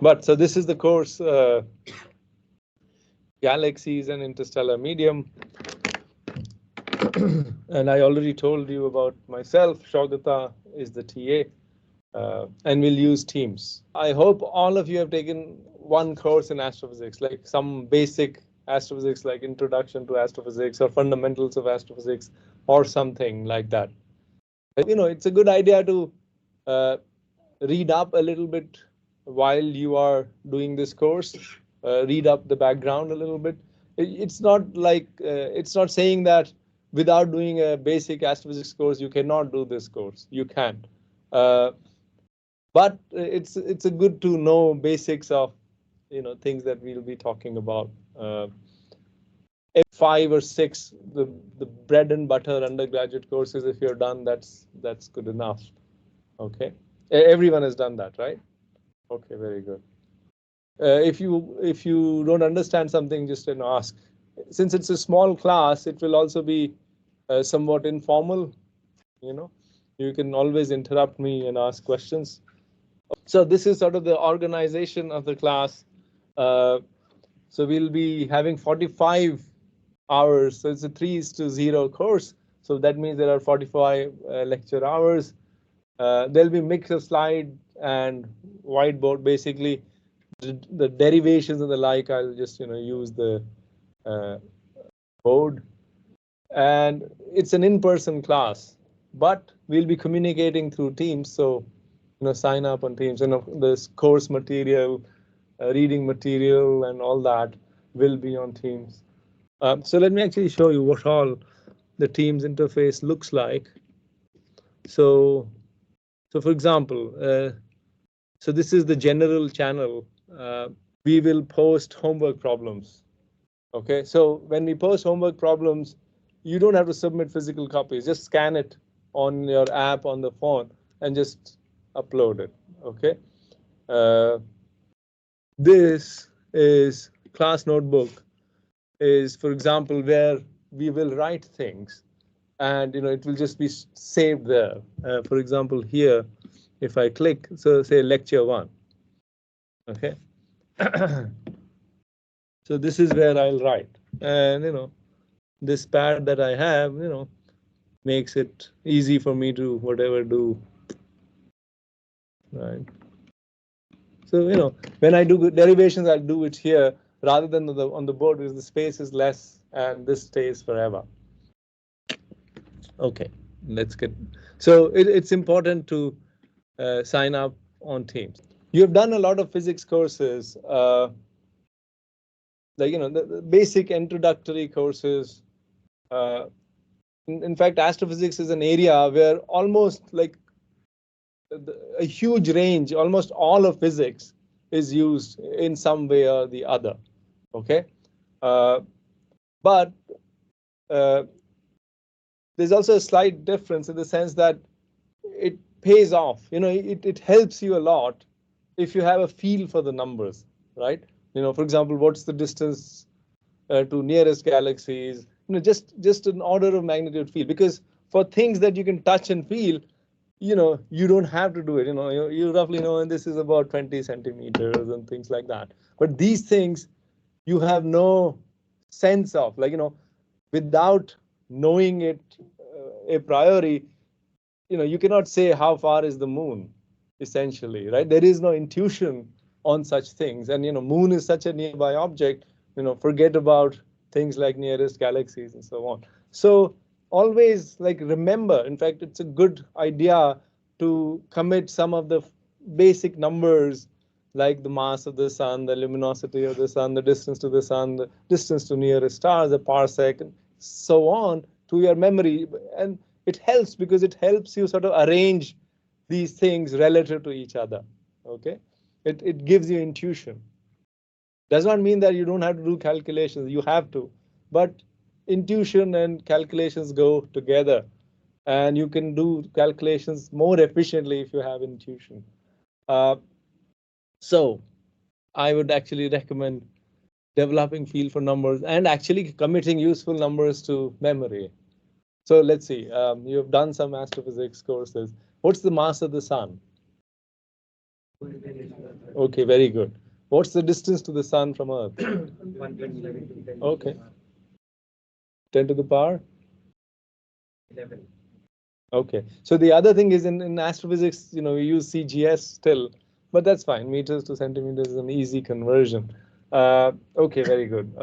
But so this is the course, Galaxies and Interstellar Medium. And I already told you about myself. Shaugata is the TA, and we'll use Teams. I hope all of you have taken one course in astrophysics, like some basic astrophysics, like Introduction to Astrophysics or Fundamentals of Astrophysics or something like that. You know, it's a good idea to read up a little bit while you are doing this course, read up the background a little bit. It's not like, it's not saying that without doing a basic astrophysics course, you cannot do this course. You can. But it's a good to know basics of, you know, things that we'll be talking about. 5 or 6, the bread and butter undergraduate courses, if you're done, that's good enough. Okay, everyone has done that, right? Okay, very good. If you don't understand something, just ask. Since it's a small class, it will also be somewhat informal. You know, you can always interrupt me and ask questions. So this is sort of the organization of the class. So we'll be having 45 hours. So it's a 3:0 course. So that means there are 45 lecture hours. There'll be mix of slide and whiteboard. Basically, the derivations and the like, I'll just use the board. And it's an in-person class, but we'll be communicating through Teams. So sign up on Teams, and this course material, reading material, and all that will be on Teams. So let me actually show you what all the Teams interface looks like. So for example, so this is the general channel. We will post homework problems. Okay, so when we post homework problems, you don't have to submit physical copies. Just scan it on your app on the phone and just upload it. Okay. This is class notebook. Is, for example, where we will write things, and it will just be saved there. For example, here, if I click, so say lecture 1. Okay. So this is where I'll write, and this pad that I have, makes it easy for me to whatever do. Right. So when I do derivations, I'll do it here rather than on the board, because the space is less and this stays forever. Okay, let's get. So it's important to sign up on Teams. You have done a lot of physics courses, like the basic introductory courses. In fact, astrophysics is an area where almost like a huge range, almost all of physics is used in some way or the other. Okay, but there's also a slight difference in the sense that it pays off. It helps you a lot if you have a feel for the numbers, right? For example, what's the distance to nearest galaxies? Just an order of magnitude feel. Because for things that you can touch and feel, you don't have to do it. You roughly know, and this is about 20 centimeters and things like that. But these things you have no sense of, like, without knowing it a priori, you cannot say how far is the moon, essentially, right? There is no intuition on such things. And, moon is such a nearby object, forget about things like nearest galaxies and so on. So always remember, in fact, it's a good idea to commit some of the basic numbers, like the mass of the sun, the luminosity of the sun, the distance to the sun, the distance to nearest stars, the parsec, and so on, to your memory. And it helps because it helps you sort of arrange these things relative to each other. Okay, it gives you intuition. Does not mean that you don't have to do calculations. You have to, but intuition and calculations go together, and you can do calculations more efficiently if you have intuition. So I would actually recommend developing feel for numbers and actually committing useful numbers to memory. So let's see, you've done some astrophysics courses. What's the mass of the sun? Okay, very good. What's the distance to the sun from Earth? 120. Okay. 10 to the power? 11. Okay. So the other thing is in astrophysics, we use CGS still, but that's fine. Meters to centimeters is an easy conversion. Okay, very good.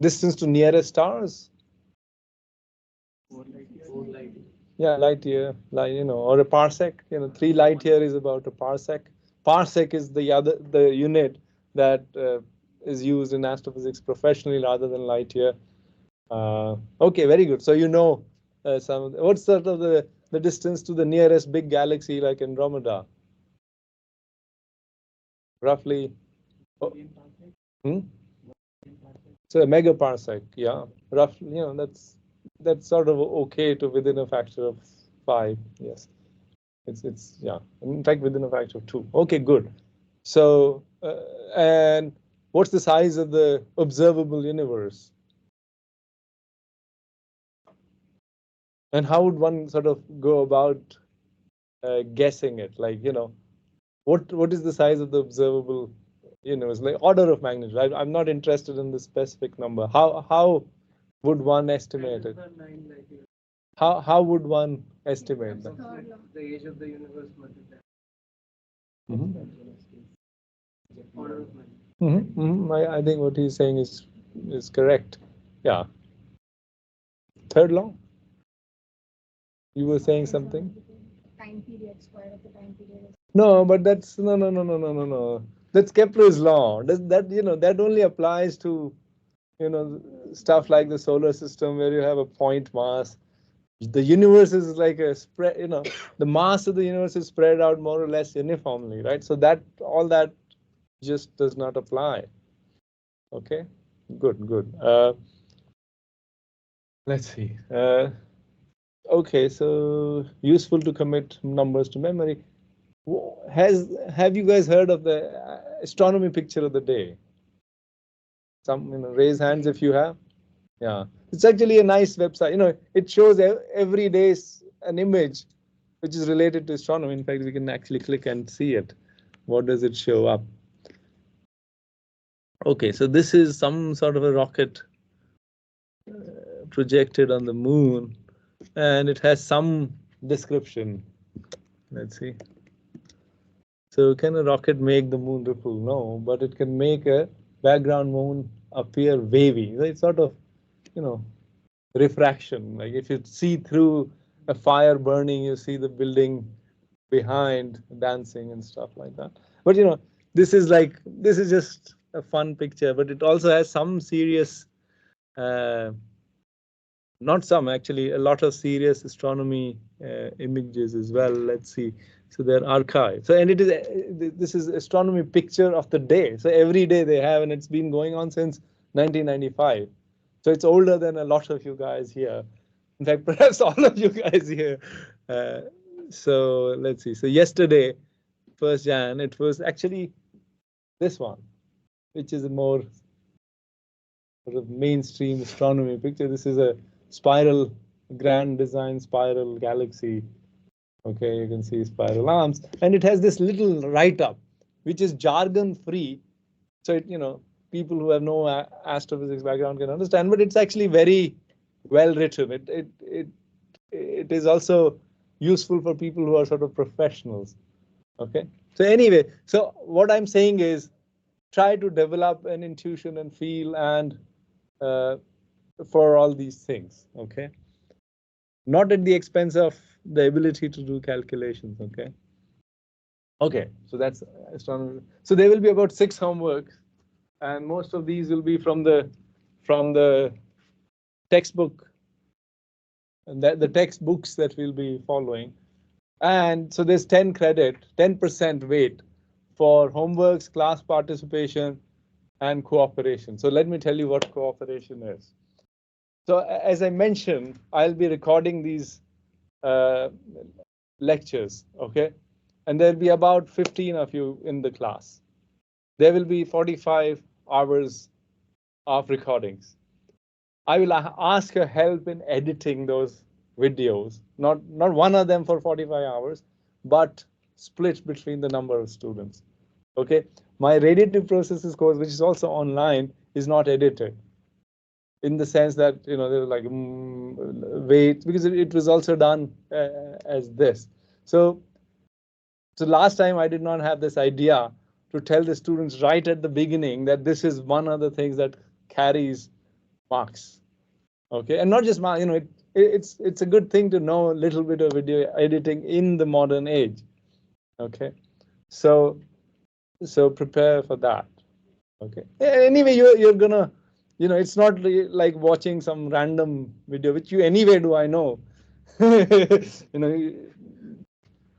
Distance to nearest stars? 4 light. Yeah, light year, or a parsec. 3 light year is about a parsec. Parsec is the unit that is used in astrophysics professionally rather than light year. Okay, very good. So what's sort of the distance to the nearest big galaxy like Andromeda? Roughly. Oh, so a megaparsec, yeah. Roughly, that's sort of okay to within a factor of 5. Yes. It's yeah. In fact, within a factor of 2. Okay, good. So and what's the size of the observable universe? And how would one sort of go about guessing it? Like, what is the size of the observable universe? Like order of magnitude. I'm not interested in the specific number. How would one estimate it? How would one estimate that? The age of the universe multiplied. Order of magnitude. I think what he's saying is correct. Yeah. Third law? You were saying something? Time period, square of the time period. No, but that's no. That's Kepler's law. That only applies to stuff like the solar system where you have a point mass. The universe is like a spread. The mass of the universe is spread out more or less uniformly, right? So all that just does not apply. Okay, good. Let's see. Okay, so useful to commit numbers to memory. Have you guys heard of the astronomy picture of the day? Some raise hands if you have. Yeah, it's actually a nice website. It shows every day an image which is related to astronomy. In fact, we can actually click and see it. What does it show up? Okay, so this is some sort of a rocket projected on the moon, and it has some description. Let's see. So can a rocket make the moon ripple? No, but it can make a background moon appear wavy. So it's sort of, refraction. Like if you see through a fire burning, you see the building behind dancing and stuff like that. But this is just a fun picture, but it also has some serious, not some actually, a lot of serious astronomy images as well. Let's see. So they're archived. So this is astronomy picture of the day. So every day they have, and it's been going on since 1995. So it's older than a lot of you guys here. In fact, perhaps all of you guys here. So let's see. So yesterday, 1st Jan, it was actually this one, which is a more sort of mainstream astronomy picture. This is a spiral, grand design spiral galaxy. Okay, you can see spiral arms, and it has this little write-up, which is jargon-free. So people who have no astrophysics background can understand, but it's actually very well written. It is also useful for people who are sort of professionals. Okay. So anyway, so what I'm saying is, try to develop an intuition and feel and for all these things. Okay. Not at the expense of the ability to do calculations. Okay. Okay. So that's astronomy. So there will be about 6 homeworks, and most of these will be from the textbook, and the textbooks that we'll be following. And so there's 10 credit, 10% weight for homeworks, class participation, and cooperation. So let me tell you what cooperation is. So as I mentioned, I'll be recording these lectures, okay? And there'll be about 15 of you in the class. There will be 45 hours of recordings. I will ask your help in editing those videos, not one of them for 45 hours, but split between the number of students. Okay, my radiative processes course, which is also online, is not edited in the sense that there like wait, because it was also done as this. So last time I did not have this idea to tell the students right at the beginning that this is one of the things that carries marks. Okay, and not just marks. It's a good thing to know a little bit of video editing in the modern age. Okay, so prepare for that. Okay. Anyway, you're gonna, it's not like watching some random video, which you anyway do. I know.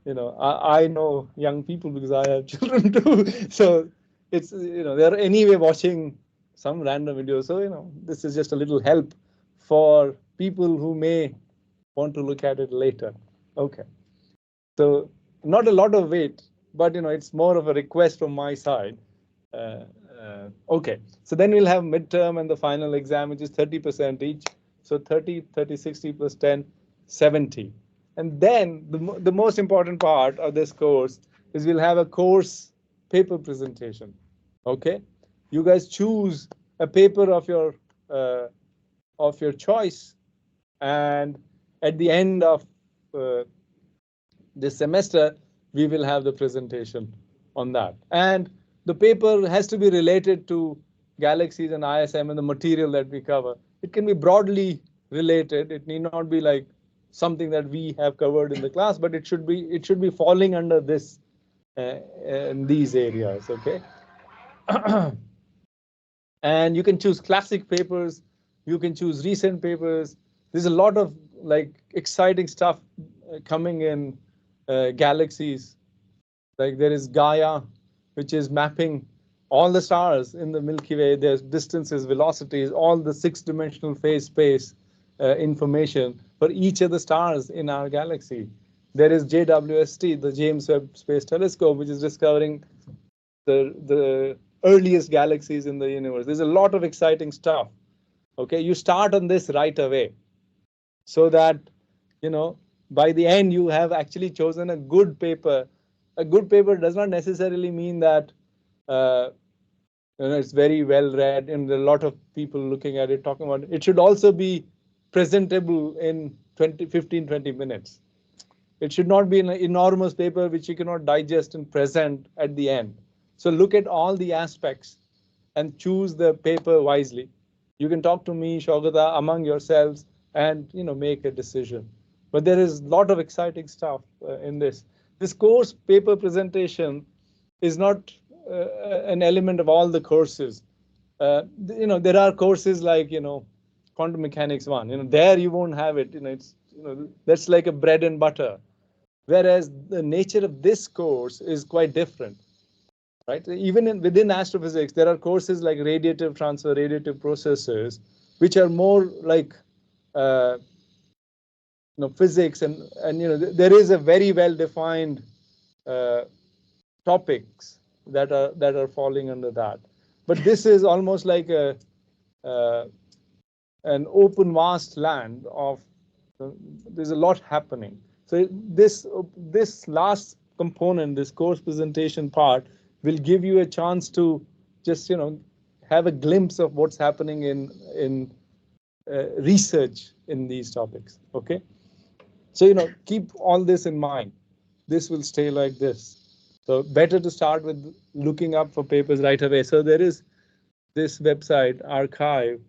you know, I know young people because I have children too. So it's they're anyway watching some random video. So this is just a little help for people who may want to look at it later. Okay. So not a lot of weight, but it's more of a request from my side. Okay, so then we'll have midterm and the final exam, which is 30% each. So 30, 30, 60 plus 10, 70. And then the most important part of this course is we'll have a course paper presentation. Okay, you guys choose a paper of your choice, and at the end of this semester, we will have the presentation on that. And the paper has to be related to Galaxies and ISM and the material that we cover. It can be broadly related. It need not be like something that we have covered in the class, but it should be falling under this in these areas. Okay. And you can choose classic papers. You can choose recent papers. There's a lot of like exciting stuff coming in Galaxies. Like there is Gaia, which is mapping all the stars in the Milky Way, their distances, velocities, all the 6-dimensional phase space information for each of the stars in our galaxy. There is JWST, the James Webb Space Telescope, which is discovering the earliest galaxies in the universe. There's a lot of exciting stuff. Okay, you start on this right away so that by the end you have actually chosen a good paper. A good paper does not necessarily mean that it's very well read and there are a lot of people looking at it, talking about it. It should also be presentable in 15, 20 minutes. It should not be an enormous paper which you cannot digest and present at the end. So look at all the aspects and choose the paper wisely. You can talk to me, Shogata, among yourselves and make a decision. But there is a lot of exciting stuff in this. This course paper presentation is not an element of all the courses. There are courses like quantum mechanics 1. There you won't have it. It's that's like a bread and butter. Whereas the nature of this course is quite different. Right? Even within astrophysics, there are courses like radiative transfer, radiative processes, which are more like physics, and there is a very well defined topics that are falling under that. But this is almost like an open vast land of there's a lot happening. So this last component, this course presentation part, will give you a chance to just have a glimpse of what's happening in research in these topics. Okay, so keep all this in mind. This will stay like this. So better to start with looking up for papers right away. So there is this website archive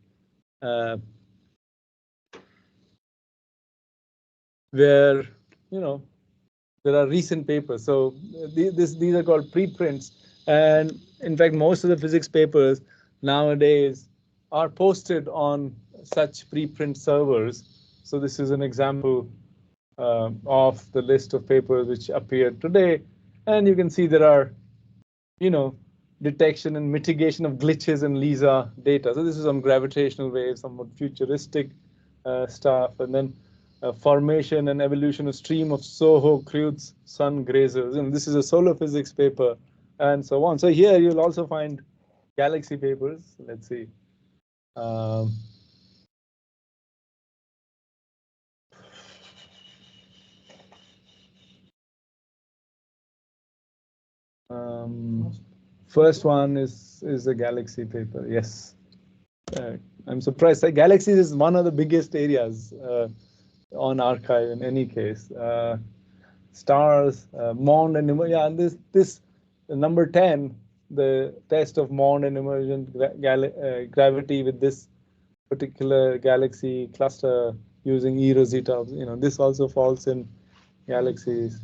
where there are recent papers. So these are called preprints, and in fact most of the physics papers nowadays are posted on such preprint servers. So this is an example of the list of papers which appeared today, and you can see there are detection and mitigation of glitches in LISA data. So this is on gravitational waves, somewhat futuristic stuff, and then formation and evolution of stream of Soho Creutz's sun grazers. And this is a solar physics paper, and so on. So here you'll also find galaxy papers. Let's see. First one is a Galaxy paper. Yes, I'm surprised. Galaxies is one of the biggest areas on archive in any case. Stars, Mond and yeah, this number 10, the test of Mond and emergent gravity with this particular galaxy cluster using E Rosetta. This also falls in Galaxies.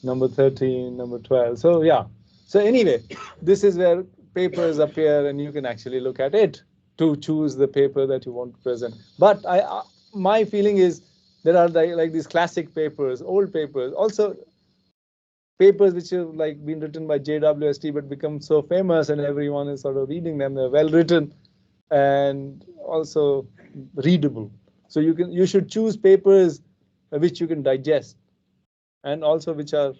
Number 13, number 12. So yeah. So anyway, this is where papers appear, and you can actually look at it to choose the paper that you want to present. But my feeling is there are like these classic papers, old papers, also papers which have like been written by JWST but become so famous and everyone is sort of reading them. They're well written and also readable. So you should choose papers which you can digest and also which are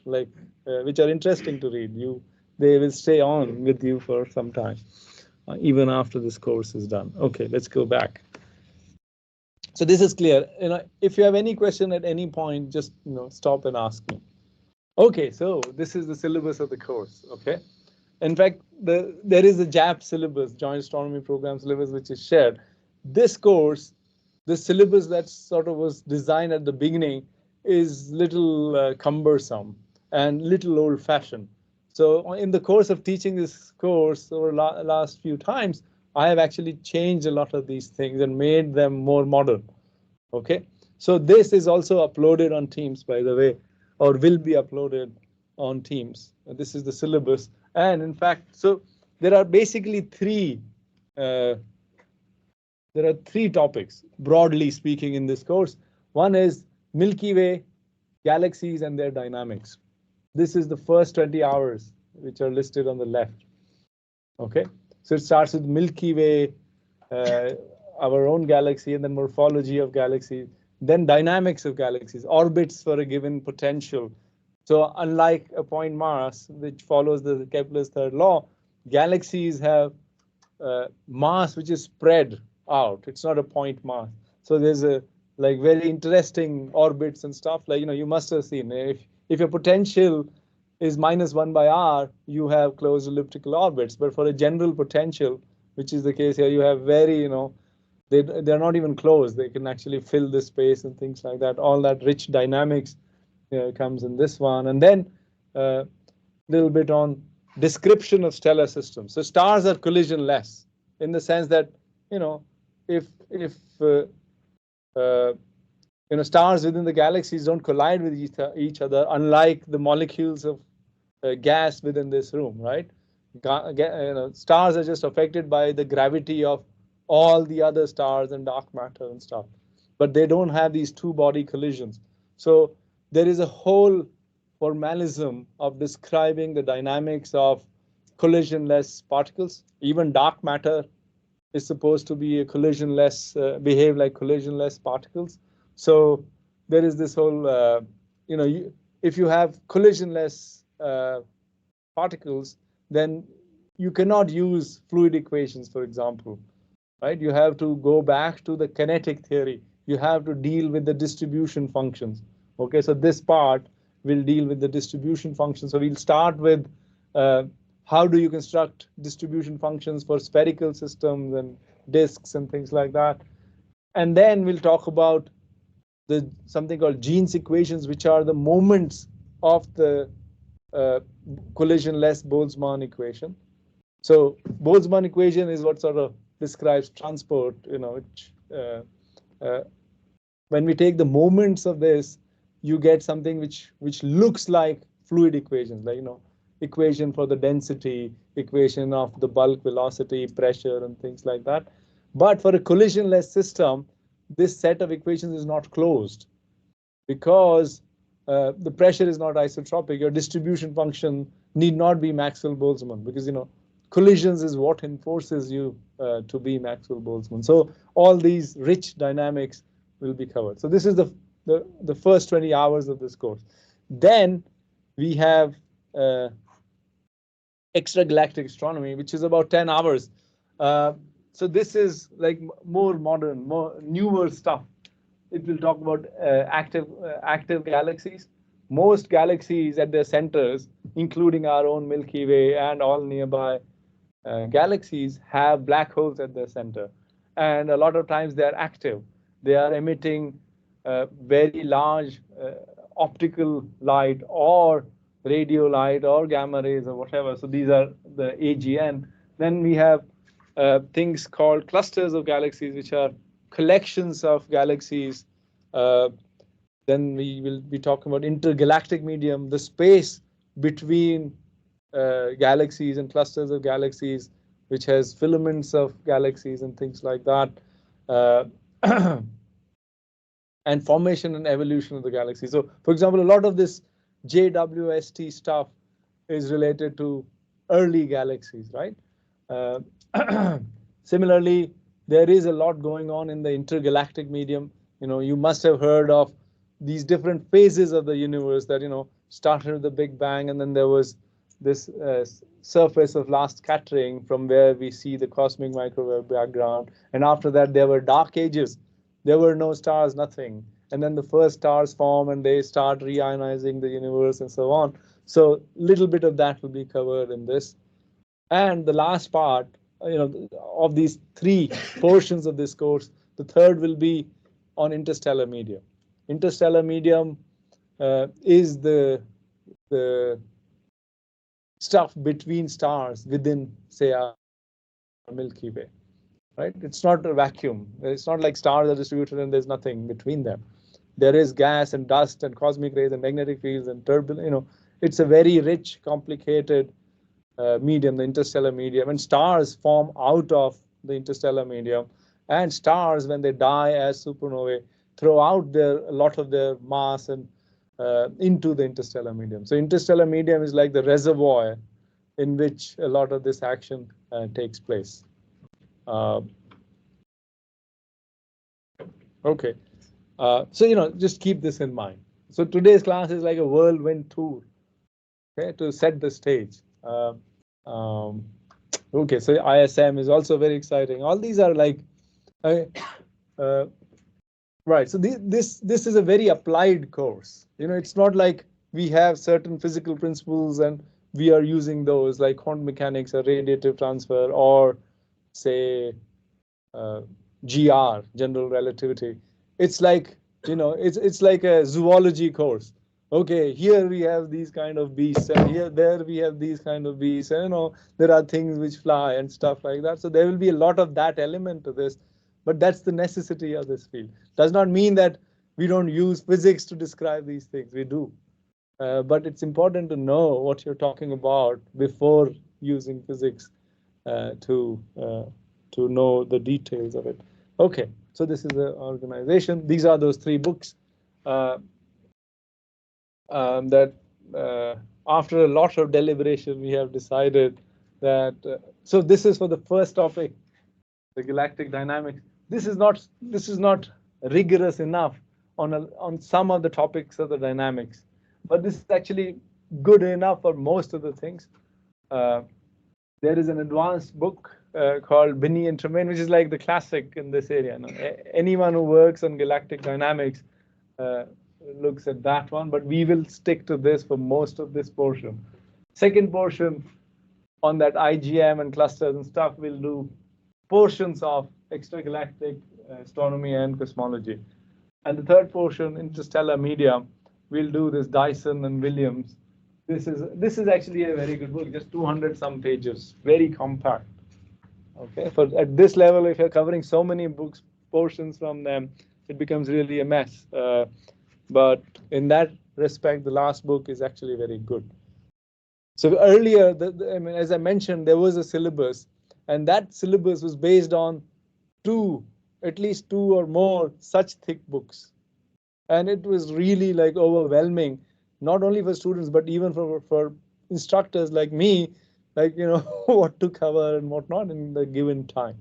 interesting to read. They will stay on with you for some time, even after this course is done. Okay, let's go back. So this is clear. If you have any question at any point, just stop and ask me. Okay, so this is the syllabus of the course. Okay, in fact, there is a JAP syllabus, Joint Astronomy Program syllabus, which is shared. This course, the syllabus that sort of was designed at the beginning, is little cumbersome and little old-fashioned. So in the course of teaching this course over last few times, I have actually changed a lot of these things and made them more modern. Okay, so this is also uploaded on Teams, by the way, or will be uploaded on Teams. This is the syllabus, and in fact, so there are basically three topics, broadly speaking, in this course. One is Milky Way, galaxies, and their dynamics. This is the first 20 hours, which are listed on the left. Okay, so it starts with Milky Way, our own galaxy, and then morphology of galaxies, then dynamics of galaxies, orbits for a given potential. So unlike a point mass, which follows the Kepler's third law, galaxies have mass which is spread out. It's not a point mass. So there's a very interesting orbits and stuff. You must have seen, if your potential is -1/r, you have closed elliptical orbits. But for a general potential, which is the case here, you have very, they're not even closed. They can actually fill the space and things like that. All that rich dynamics comes in this one. And then a little bit on description of stellar systems. So stars are collisionless in the sense that, if stars within the galaxies don't collide with each other, unlike the molecules of gas within this room, right? Stars are just affected by the gravity of all the other stars and dark matter and stuff, but they don't have these two-body collisions. So there is a whole formalism of describing the dynamics of collisionless particles. Even dark matter is supposed to be a collisionless, behave like collisionless particles. So there is this whole, if you have collisionless particles, then you cannot use fluid equations, for example, right? You have to go back to the kinetic theory. You have to deal with the distribution functions. Okay, so this part will deal with the distribution functions. So we'll start with how do you construct distribution functions for spherical systems and disks and things like that. And then we'll talk about something called Jeans equations, which are the moments of the collisionless Boltzmann equation. So Boltzmann equation is what sort of describes transport, which when we take the moments of this, you get something which looks like fluid equations, like equation for the density, equation of the bulk velocity, pressure, and things like that. But for a collisionless system, this set of equations is not closed because the pressure is not isotropic. Your distribution function need not be Maxwell-Boltzmann because collisions is what enforces you to be Maxwell-Boltzmann. So all these rich dynamics will be covered. So this is the first 20 hours of this course. Then we have extragalactic astronomy, which is about 10 hours. So this is like more modern, more newer stuff. It will talk about active galaxies. Most galaxies at their centers including our own Milky Way and all nearby galaxies, have black holes at their center. And a lot of times they are active. They are emitting very large optical light or radio light or gamma rays or whatever. So these are the AGN. Then we have things called clusters of galaxies, which are collections of galaxies. Then we will be talking about intergalactic medium, the space between galaxies and clusters of galaxies, which has filaments of galaxies and things like that. And formation and evolution of the galaxy. So, for example, a lot of this JWST stuff is related to early galaxies, right? Similarly, there is a lot going on in the intergalactic medium. You must have heard of these different phases of the universe that, started with the Big Bang, and then there was this surface of last scattering from where we see the cosmic microwave background. And after that, there were dark ages. There were no stars, nothing. And then the first stars form and they start reionizing the universe and so on. So a little bit of that will be covered in this. And the last part, of these three portions of this course, the third will be on interstellar medium. Interstellar medium is the stuff between stars within, say, our Milky Way. Right? It's not a vacuum. It's not like stars are distributed and there's nothing between them. There is gas and dust and cosmic rays and magnetic fields and turbulence. It's a very rich, complicated medium, the interstellar medium. And stars form out of the interstellar medium. And stars, when they die as supernovae, throw out a lot of their mass and into the interstellar medium. So interstellar medium is like the reservoir in which a lot of this action takes place. Okay, so just keep this in mind. So today's class is like a whirlwind tour, okay, to set the stage. Okay, so ISM is also very exciting. All these are like, right. So this is a very applied course. It's not like we have certain physical principles and we are using those, like quantum mechanics or radiative transfer, or say GR, general relativity. It's like, it's like a zoology course. Okay, here we have these kind of beasts, and there we have these kind of beasts, and there are things which fly and stuff like that. So there will be a lot of that element to this, but that's the necessity of this field. Does not mean that we don't use physics to describe these things. We do. But it's important to know what you're talking about before using physics to know the details of it. Okay, so this is the organization. These are those three books that after a lot of deliberation, we have decided that, so this is for the first topic, the galactic dynamics. This is not rigorous enough on some of the topics of the dynamics, but this is actually good enough for most of the things. There is an advanced book called Binney and Tremaine, which is like the classic in this area. Anyone who works on galactic dynamics looks at that one, but we will stick to this for most of this portion. Second portion on that IGM and clusters and stuff, we'll do portions of extragalactic astronomy and cosmology. And the third portion, interstellar medium, we'll do this Dyson and Williams. This is actually a very good book, just 200 some pages, very compact. Okay, at this level, if you're covering so many books, portions from them, it becomes really a mess. But in that respect, the last book is actually very good. So earlier, as I mentioned, there was a syllabus, and that syllabus was based on at least two or more such thick books. And it was really like overwhelming, not only for students, but even for instructors like me, like, what to cover and what not in the given time.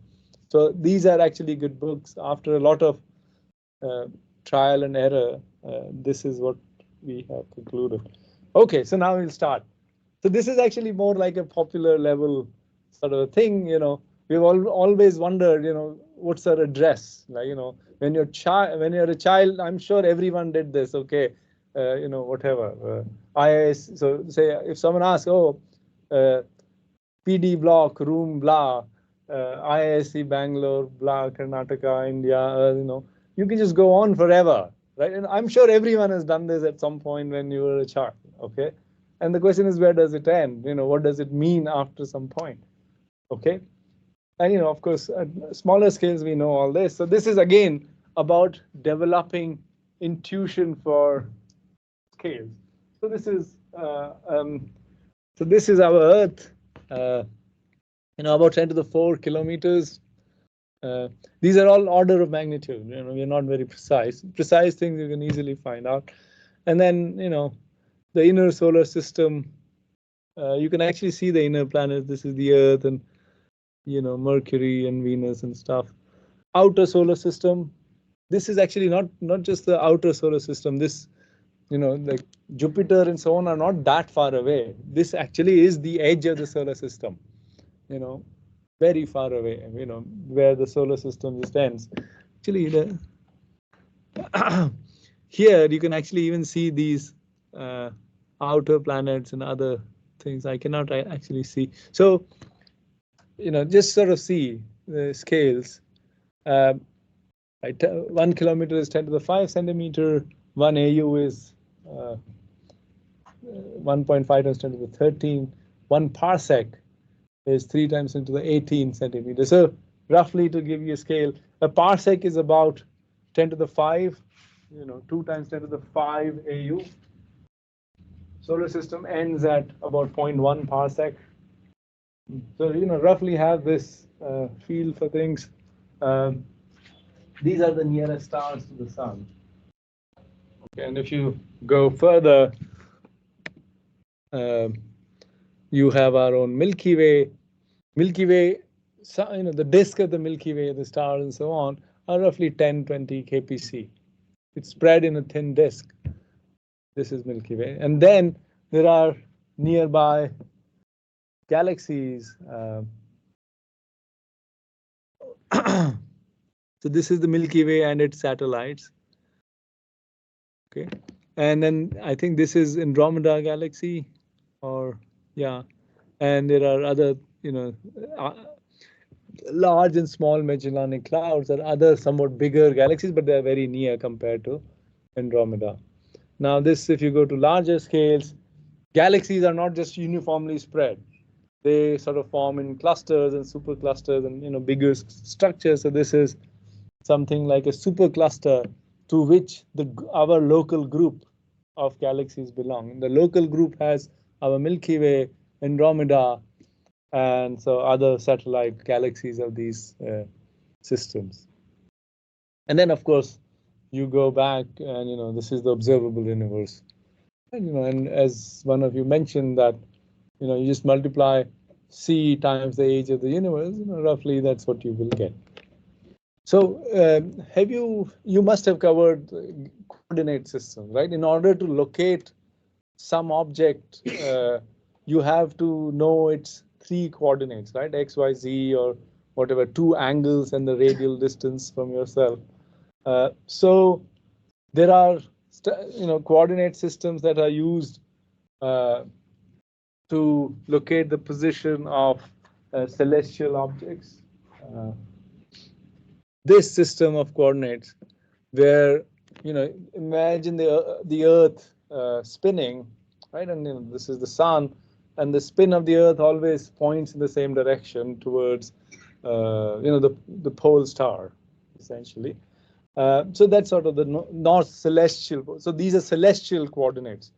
So these are actually good books. After a lot of trial and error, this is what we have concluded. Okay, so now we'll start. So this is actually more like a popular level sort of a thing. We've always wondered, what's our address? Like, when you're a child, I'm sure everyone did this. Okay, whatever. IIS. So say if someone asks, oh, PD block, room, blah, IISc Bangalore, blah, Karnataka, India, you can just go on forever, right? And I'm sure everyone has done this at some point when you were a child, okay? And the question is, where does it end? What does it mean after some point, okay? And of course, at smaller scales, we know all this. So this is again about developing intuition for scales. So this is our Earth. About 10 to the 4 kilometers. These are all order of magnitude. We're not very precise. Precise things you can easily find out. And then the inner solar system. You can actually see the inner planets. This is the Earth and Mercury and Venus and stuff. Outer solar system. This is actually not just the outer solar system. This like Jupiter and so on are not that far away. This actually is the edge of the solar system. Very far away. Where the solar system just ends. Actually, here you can actually even see these outer planets and other things. I cannot actually see. So just sort of see the scales. 1 kilometer is 10 to the 5 centimeter. 1 AU is 1.5 times 10 to the 13. 1 parsec is 3 times 10 to the 18 centimeters. So roughly, to give you a scale, a parsec is about 10 to the 5, 2 times 10 to the 5 AU. Solar system ends at about 0.1 parsec. So roughly have this feel for things. These are the nearest stars to the sun. Okay, and if you go further, you have our own Milky Way. Milky Way, the disk of the Milky Way, the stars and so on, are roughly 10-20 kpc. It's spread in a thin disk. This is Milky Way. And then there are nearby galaxies. So this is the Milky Way and its satellites. Okay, and then I think this is Andromeda galaxy, or yeah, and there are other large and small Magellanic Clouds are other somewhat bigger galaxies, but they are very near compared to Andromeda. Now this, if you go to larger scales, galaxies are not just uniformly spread. They sort of form in clusters and superclusters and bigger structures. So this is something like a supercluster to which our local group of galaxies belong. And the local group has our Milky Way, Andromeda, and so other satellite galaxies of these systems. And then, of course, you go back and this is the observable universe. And as one of you mentioned that you just multiply c times the age of the universe, roughly that's what you will get. So you must have covered coordinate systems, right? In order to locate some object, you have to know its 3 coordinates, right? X, Y, Z, or whatever, 2 angles and the radial distance from yourself. So there are coordinate systems that are used to locate the position of celestial objects. This system of coordinates, where imagine the Earth spinning, right? And this is the sun, and the spin of the Earth always points in the same direction towards the pole star, essentially. So that's sort of the north celestial. So these are celestial coordinates,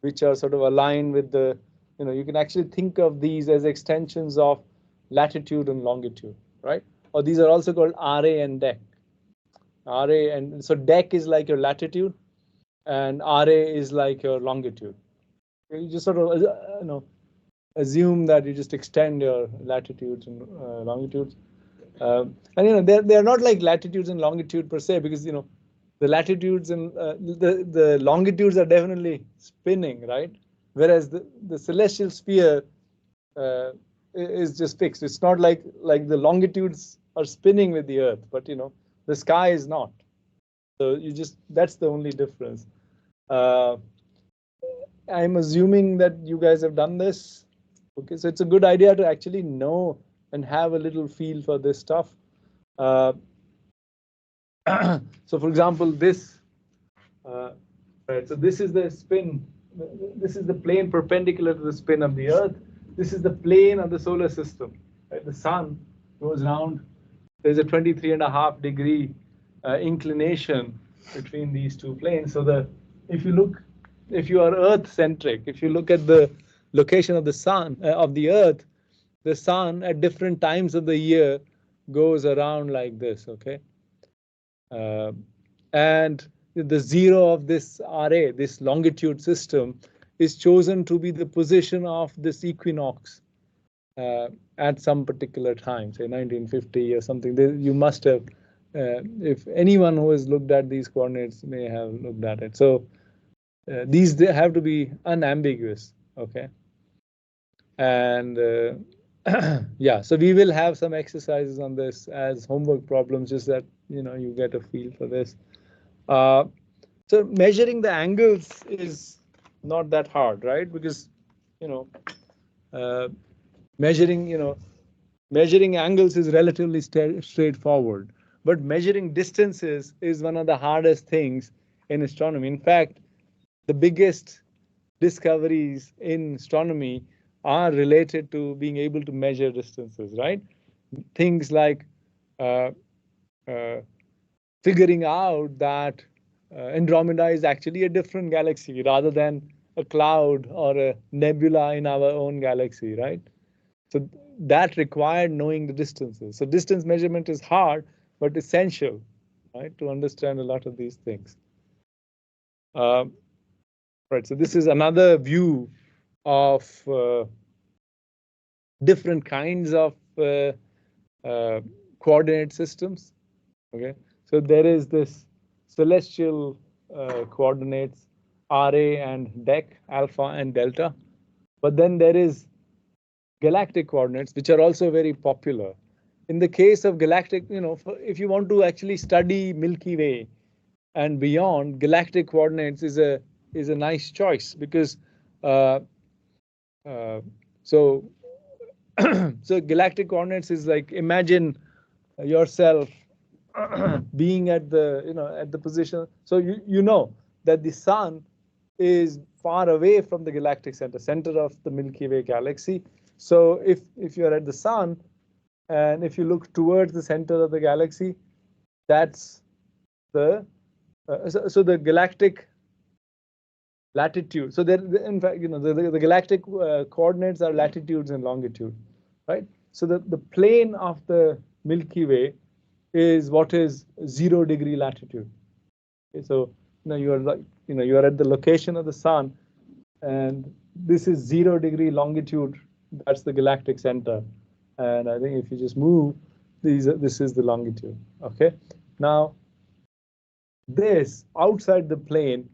which are sort of aligned with the, you can actually think of these as extensions of latitude and longitude, right? Or these are also called RA and DEC. RA, and so DEC is like your latitude, and RA is like your longitude. You just sort of assume that you just extend your latitudes and longitudes. And they're not like latitudes and longitude per se, because the latitudes and the longitudes are definitely spinning, right? Whereas the celestial sphere is just fixed. It's not like the longitudes are spinning with the Earth, but the sky is not. So that's the only difference. Uh, I'm assuming that you guys have done this. Okay, so it's a good idea to actually know and have a little feel for this stuff. Uh, so for example, this, right, so this is the spin, this is the plane perpendicular to the spin of the Earth. This is the plane of the solar system. Right? The sun goes round. There's a 23.5 degree inclination between these two planes. So if you look, if you are Earth centric, if you look at the location of the sun, of the sun at different times of the year goes around like this. Okay. Uh, and the zero of this RA, this longitude system, is chosen to be the position of this equinox at some particular time, say 1950 or something. You must have, if anyone who has looked at these coordinates may have looked at it. So these they have to be unambiguous, okay? And yeah, so we will have some exercises on this as homework problems, just that you get a feel for this. So measuring the angles is not that hard, right? Because uh, measuring measuring angles is relatively straightforward, but measuring distances is one of the hardest things in astronomy. In fact, the biggest discoveries in astronomy are related to being able to measure distances, right? Things like uh, uh, figuring out that Andromeda is actually a different galaxy rather than a cloud or a nebula in our own galaxy, right? So that required knowing the distances. So distance measurement is hard, but essential, right, to understand a lot of these things. Right, so this is another view of different kinds of coordinate systems. Okay, so there is this celestial coordinates RA and DEC, alpha and delta, but then there is galactic coordinates, which are also very popular. In the case of galactic, if you want to actually study Milky Way and beyond, galactic coordinates is a nice choice because uh, uh, so so galactic coordinates is like, imagine yourself being at the at the position. So you know that the sun is far away from the galactic center of the Milky Way galaxy. So if you're at the sun and if you look towards the center of the galaxy, that's the so the galactic latitude. So there, in fact, the galactic coordinates are latitudes and longitude, right? So the plane of the Milky Way is what is 0 degree latitude. Okay, so you are like you are at the location of the sun, and this is 0 degree longitude. That's the galactic center, and I think if you just move, this is the longitude. Okay, now this outside the plane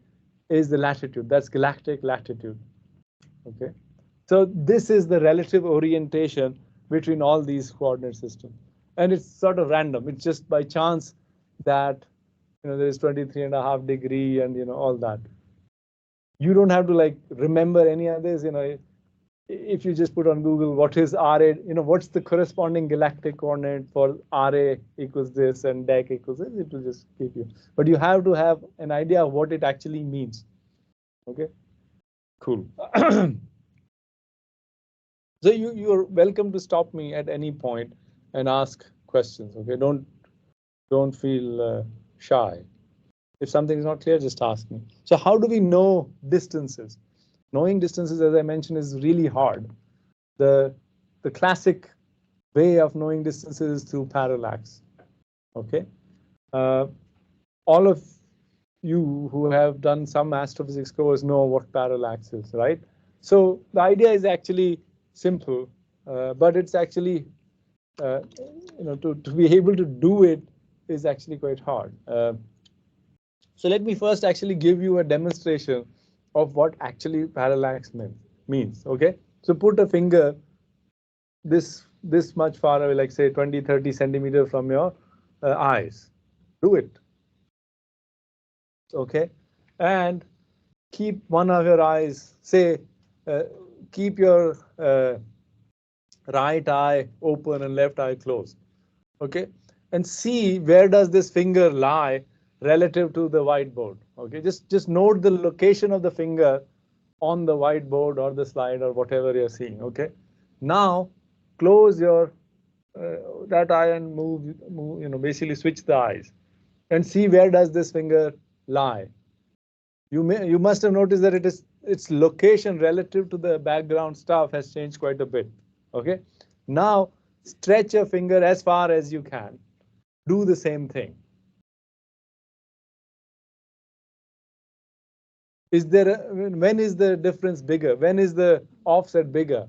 is the latitude. That's galactic latitude. Okay, so this is the relative orientation between all these coordinate systems, and it's sort of random. It's just by chance that there is 23.5 degree and all that. You don't have to like remember any of this. If you just put on Google what is RA, what's the corresponding galactic coordinate for RA equals this and DEC equals this, it will just give you. But you have to have an idea of what it actually means. Okay, cool. So you're welcome to stop me at any point and ask questions. Okay, don't feel shy. If something is not clear, just ask me. So how do we know distances? Knowing distances, as I mentioned, is really hard. The classic way of knowing distances is through parallax. Okay, all of you who have done some astrophysics course know what parallax is, right? So the idea is actually simple, but it's actually to be able to do it is actually quite hard. So let me first actually give you a demonstration of what actually parallax means. Okay, so put a finger this much far away, like say 20-30 centimeter from your eyes. Do it. Okay, and keep one of your eyes, say, keep your right eye open and left eye closed, okay, and see where does this finger lie relative to the whiteboard, okay. Just note the location of the finger on the whiteboard or the slide or whatever you're seeing, okay. Now close your that eye and move, basically switch the eyes and see where does this finger lie. You must have noticed that its location relative to the background stuff has changed quite a bit. Okay. Now stretch your finger as far as you can. Do the same thing. Is there when is the difference bigger? When is the offset bigger?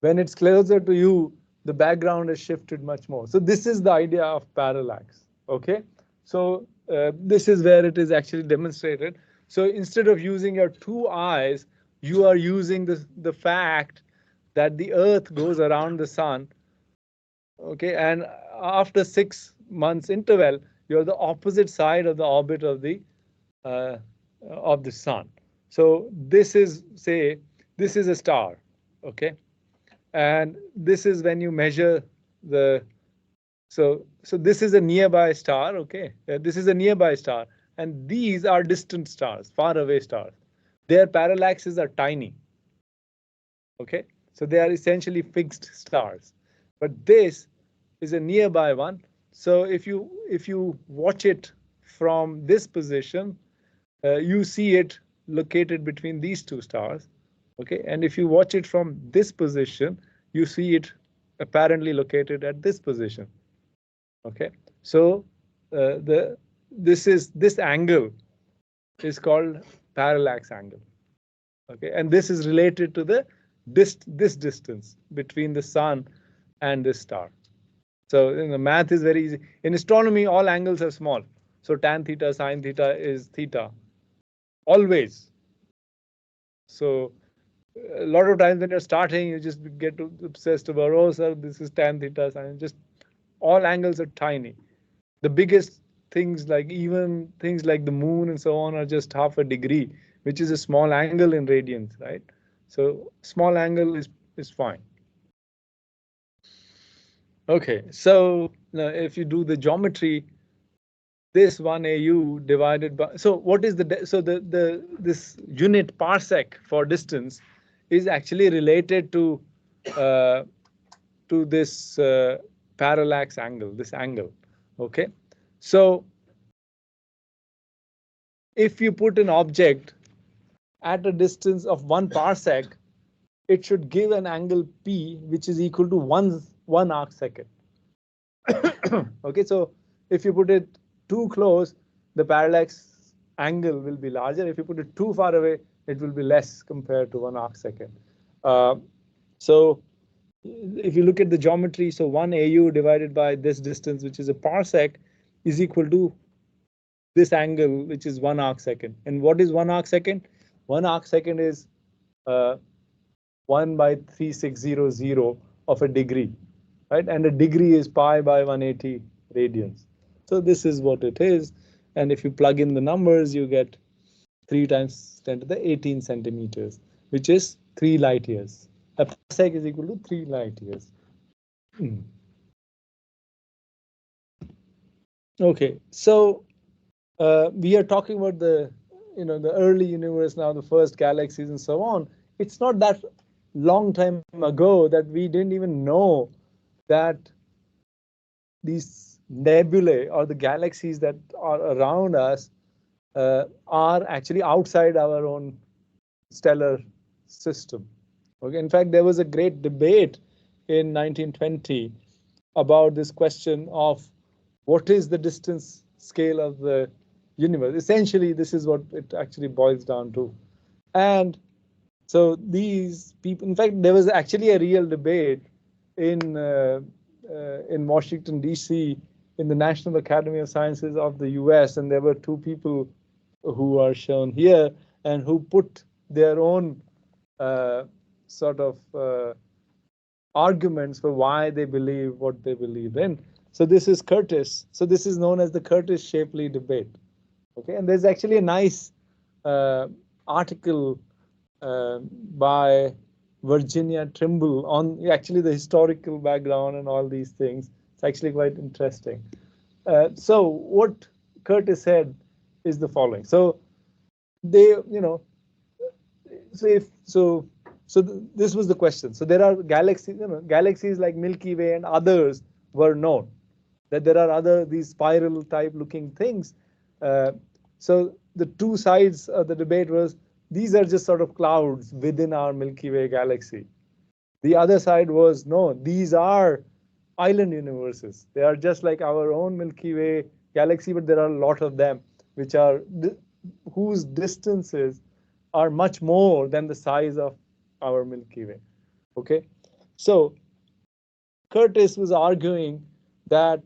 When it's closer to you, the background is shifted much more. So this is the idea of parallax. Okay. So this is where it is actually demonstrated. So instead of using your two eyes, you are using the fact that the Earth goes around the sun. Okay, and after 6 months interval, you're the opposite side of the orbit uh, of the sun. So this is, say, this is a star. Okay, and this is when you measure the, so this is a nearby star, okay, this is a nearby star, and these are distant stars, far away stars. Their parallaxes are tiny, okay, so they are essentially fixed stars, but this is a nearby one. So if you watch it from this position, you see it located between these two stars, okay, and if you watch it from this position, you see it apparently located at this position, okay. So this angle is called parallax angle, okay, and this is related to this distance between the sun and this star. So the math is very easy. In astronomy, all angles are small. So tan theta, sine theta is theta, always. So a lot of times when you're starting, you just get obsessed about, oh, sir, this is tan theta, sine. Just all angles are tiny. The biggest things, like even things like the moon and so on, are just half a degree, which is a small angle in radians, right? So small angle is fine. Okay, so now if you do the geometry, this 1 AU divided by, so what is so this unit parsec for distance is actually related uh, to this parallax angle, this angle, okay. So if you put an object at a distance of 1 parsec, it should give an angle P which is equal to one arc second. Okay, so if you put it too close, the parallax angle will be larger. If you put it too far away, it will be less compared to 1 arc second. So if you look at the geometry, so 1 AU divided by this distance, which is a parsec, is equal to this angle, which is 1 arc second. And what is 1 arc second? 1 arc second is 1 by 3600 of a degree, right? And a degree is pi by 180 radians. So this is what it is. And if you plug in the numbers, you get 3 times 10 to the 18 centimeters, which is 3 light years. A parsec is equal to 3 light years. Okay, so we are talking about the early universe now, the first galaxies and so on. It's not that long time ago that we didn't even know that these nebulae or the galaxies that are around us are actually outside our own stellar system. Okay, in fact, there was a great debate in 1920 about this question of what is the distance scale of the universe. Essentially, this is what it actually boils down to. And so these people, in fact, there was actually a real debate in Washington, D.C., in the National Academy of Sciences of the US, and there were 2 people who are shown here and who put their own sort of arguments for why they believe what they believe in. So this is Curtis. So this is known as the Curtis-Shapley debate. Okay, and there's actually a nice article by Virginia Trimble on actually the historical background and all these things. It's actually quite interesting. So what Curtis said is the following. So they, so if so, this was the question. So there are galaxies, galaxies like Milky Way and others were known. That there are other these spiral type looking things. So the two sides of the debate was these are just sort of clouds within our Milky Way galaxy. The other side was no, these are island universes. They are just like our own Milky Way galaxy, but there are a lot of them which are whose distances are much more than the size of our Milky Way. Okay, so Curtis was arguing that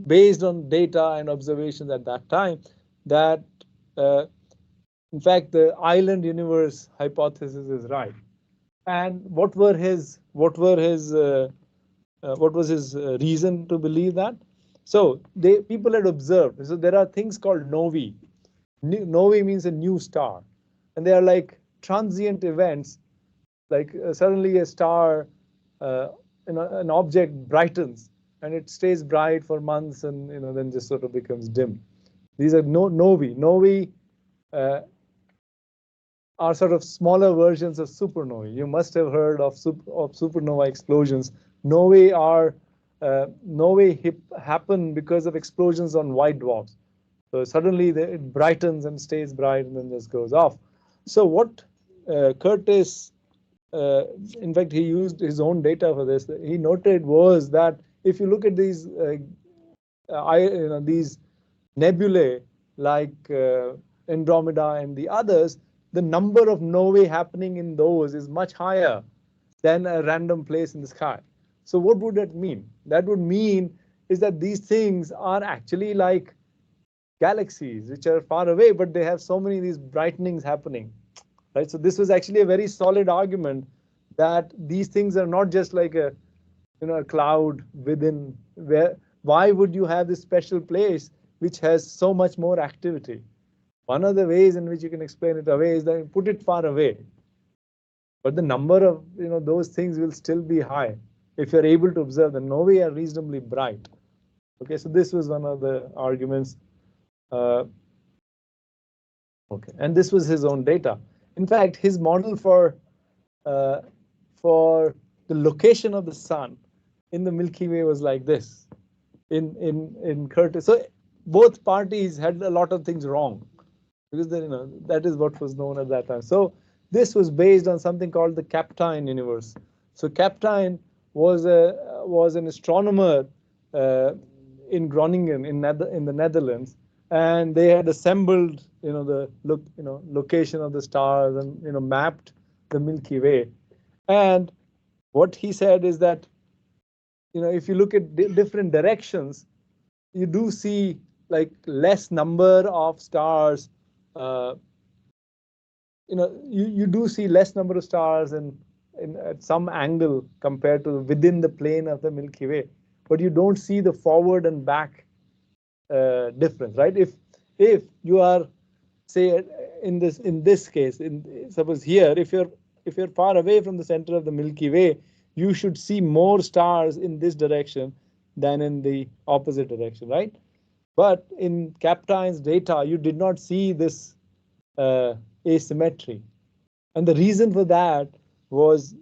based on data and observations at that time, that in fact the island universe hypothesis is right. And what was his reason to believe that? So people had observed. So there are things called novae. Novae means a new star, and they are like transient events. Like suddenly a star, an object brightens, and it stays bright for months, and then just sort of becomes dim. These are novae. Novae are sort of smaller versions of supernovae. You must have heard of supernova explosions. Novae happen because of explosions on white dwarfs. So suddenly it brightens and stays bright and then just goes off. So what Curtis, in fact, he used his own data for this. He noted was that if you look at these these nebulae like Andromeda and the others, the number of novae happening in those is much higher than a random place in the sky. So what would that mean? That would mean is that these things are actually like galaxies which are far away, but they have so many of these brightenings happening, right? So this was actually a very solid argument that these things are not just like a cloud within. Why would you have this special place which has so much more activity? One of the ways in which you can explain it away is that you put it far away, but the number of those things will still be high if you're able to observe them. Novae are reasonably bright. Okay, so this was one of the arguments. Okay, and this was his own data. In fact, his model for the location of the sun in the Milky Way was like this. In Curtis, so both parties had a lot of things wrong because that is what was known at that time. So this was based on something called the Kapteyn universe. So Kapteyn was an astronomer in Groningen in the Netherlands, and they had assembled the location of the stars and mapped the Milky Way. And what he said is that if you look at different directions, you do see like less number of stars. You do see less number of stars in at some angle compared to within the plane of the Milky Way, but you don't see the forward and back difference, right? If you are, say, in this case, suppose here, if you're far away from the center of the Milky Way, you should see more stars in this direction than in the opposite direction, right? But in Kapteyn's data, you did not see this asymmetry, and the reason for that was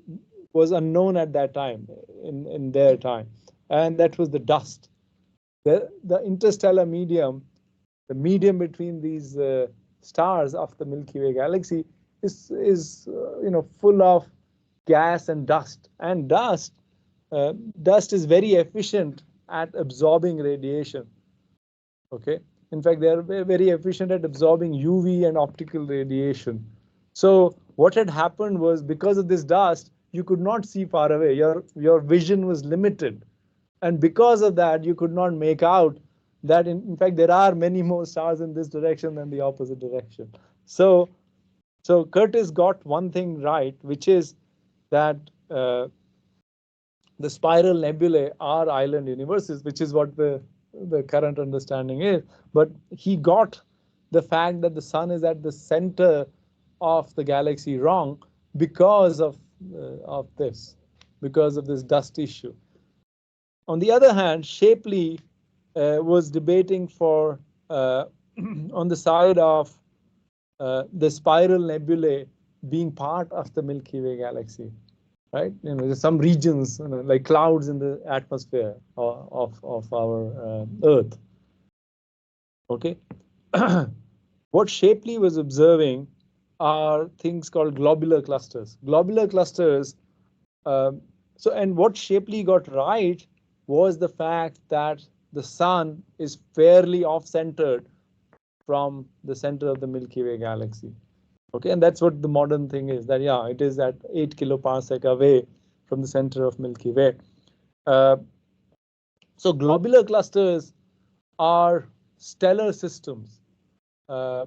unknown at that time in their time, and that was the dust. The interstellar medium, the medium between these stars of the Milky Way galaxy is full of gas and dust. And dust is very efficient at absorbing radiation. Okay, in fact, they are very efficient at absorbing UV and optical radiation. So what had happened was, because of this dust, you could not see far away. Your vision was limited, and because of that, you could not make out that in fact there are many more stars in this direction than the opposite direction. So Curtis got one thing right, which is that the spiral nebulae are island universes, which is what the current understanding is. But he got the fact that the sun is at the center of the galaxy wrong because because of this dust issue. On the other hand, Shapley was debating for on the side of the spiral nebulae being part of the Milky Way galaxy, right? There's some regions, like clouds in the atmosphere of our Earth. Okay, what Shapley was observing are things called globular clusters. Globular clusters. And what Shapley got right was the fact that the sun is fairly off-centered from the center of the Milky Way galaxy. Okay, and that's what the modern thing is, that yeah, it is at 8 kiloparsec away from the center of Milky Way. So globular clusters are stellar systems. As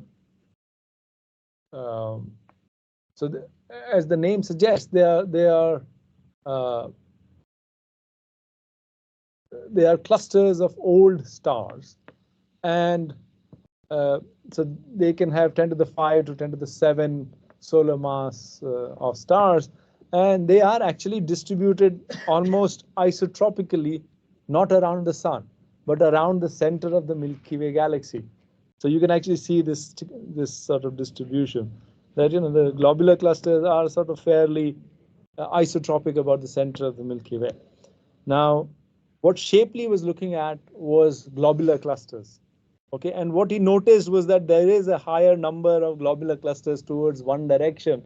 the name suggests, they are clusters of old stars, and so they can have 10 to the 5 to 10 to the 7 solar mass of stars, and they are actually distributed almost isotropically, not around the sun, but around the center of the Milky Way galaxy. So you can actually see this sort of distribution, that the globular clusters are sort of fairly isotropic about the center of the Milky Way. Now, what Shapley was looking at was globular clusters. Okay, and what he noticed was that there is a higher number of globular clusters towards one direction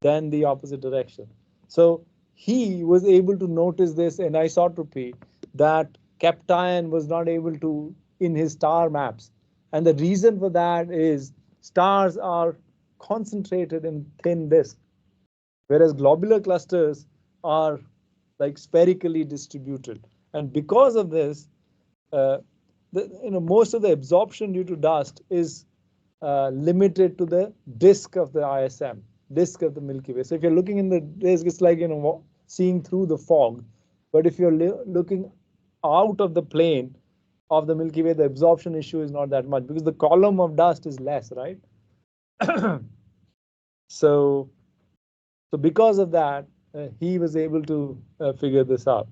than the opposite direction. So he was able to notice this anisotropy that Kapteyn was not able to in his star maps. And the reason for that is stars are concentrated in thin disks, whereas globular clusters are like spherically distributed. And because of this, most of the absorption due to dust is limited to the disk of the ISM, disk of the Milky Way. So if you're looking in the disk, it's like seeing through the fog. But if you're looking out of the plane of the Milky Way, the absorption issue is not that much because the column of dust is less, right? So because of that, he was able to figure this out.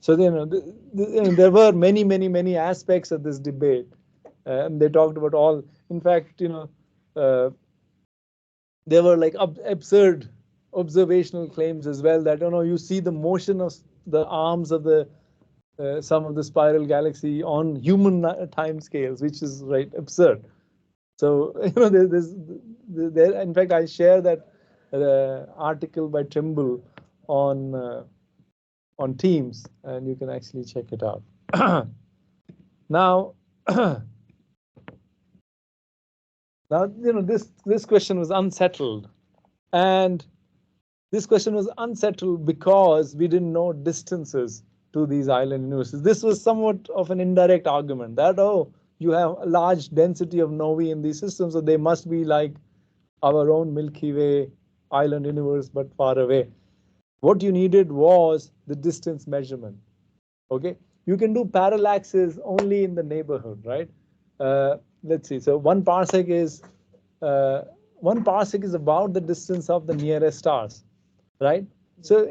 So there were many aspects of this debate, and they talked about all. In fact, there were like absurd observational claims as well that you see the motion of the arms of the some of the spiral galaxy on human time scales, which is right absurd. So there. In fact, I share that article by Trimble on Teams, and you can actually check it out. Now, this question was unsettled, and this question was unsettled because we didn't know distances to these island universes. This was somewhat of an indirect argument that you have a large density of novae in these systems, so they must be like our own Milky Way island universe, but far away. What you needed was the distance measurement. Okay, you can do parallaxes only in the neighborhood, right? Let's see. So 1 parsec is about the distance of the nearest stars, right? So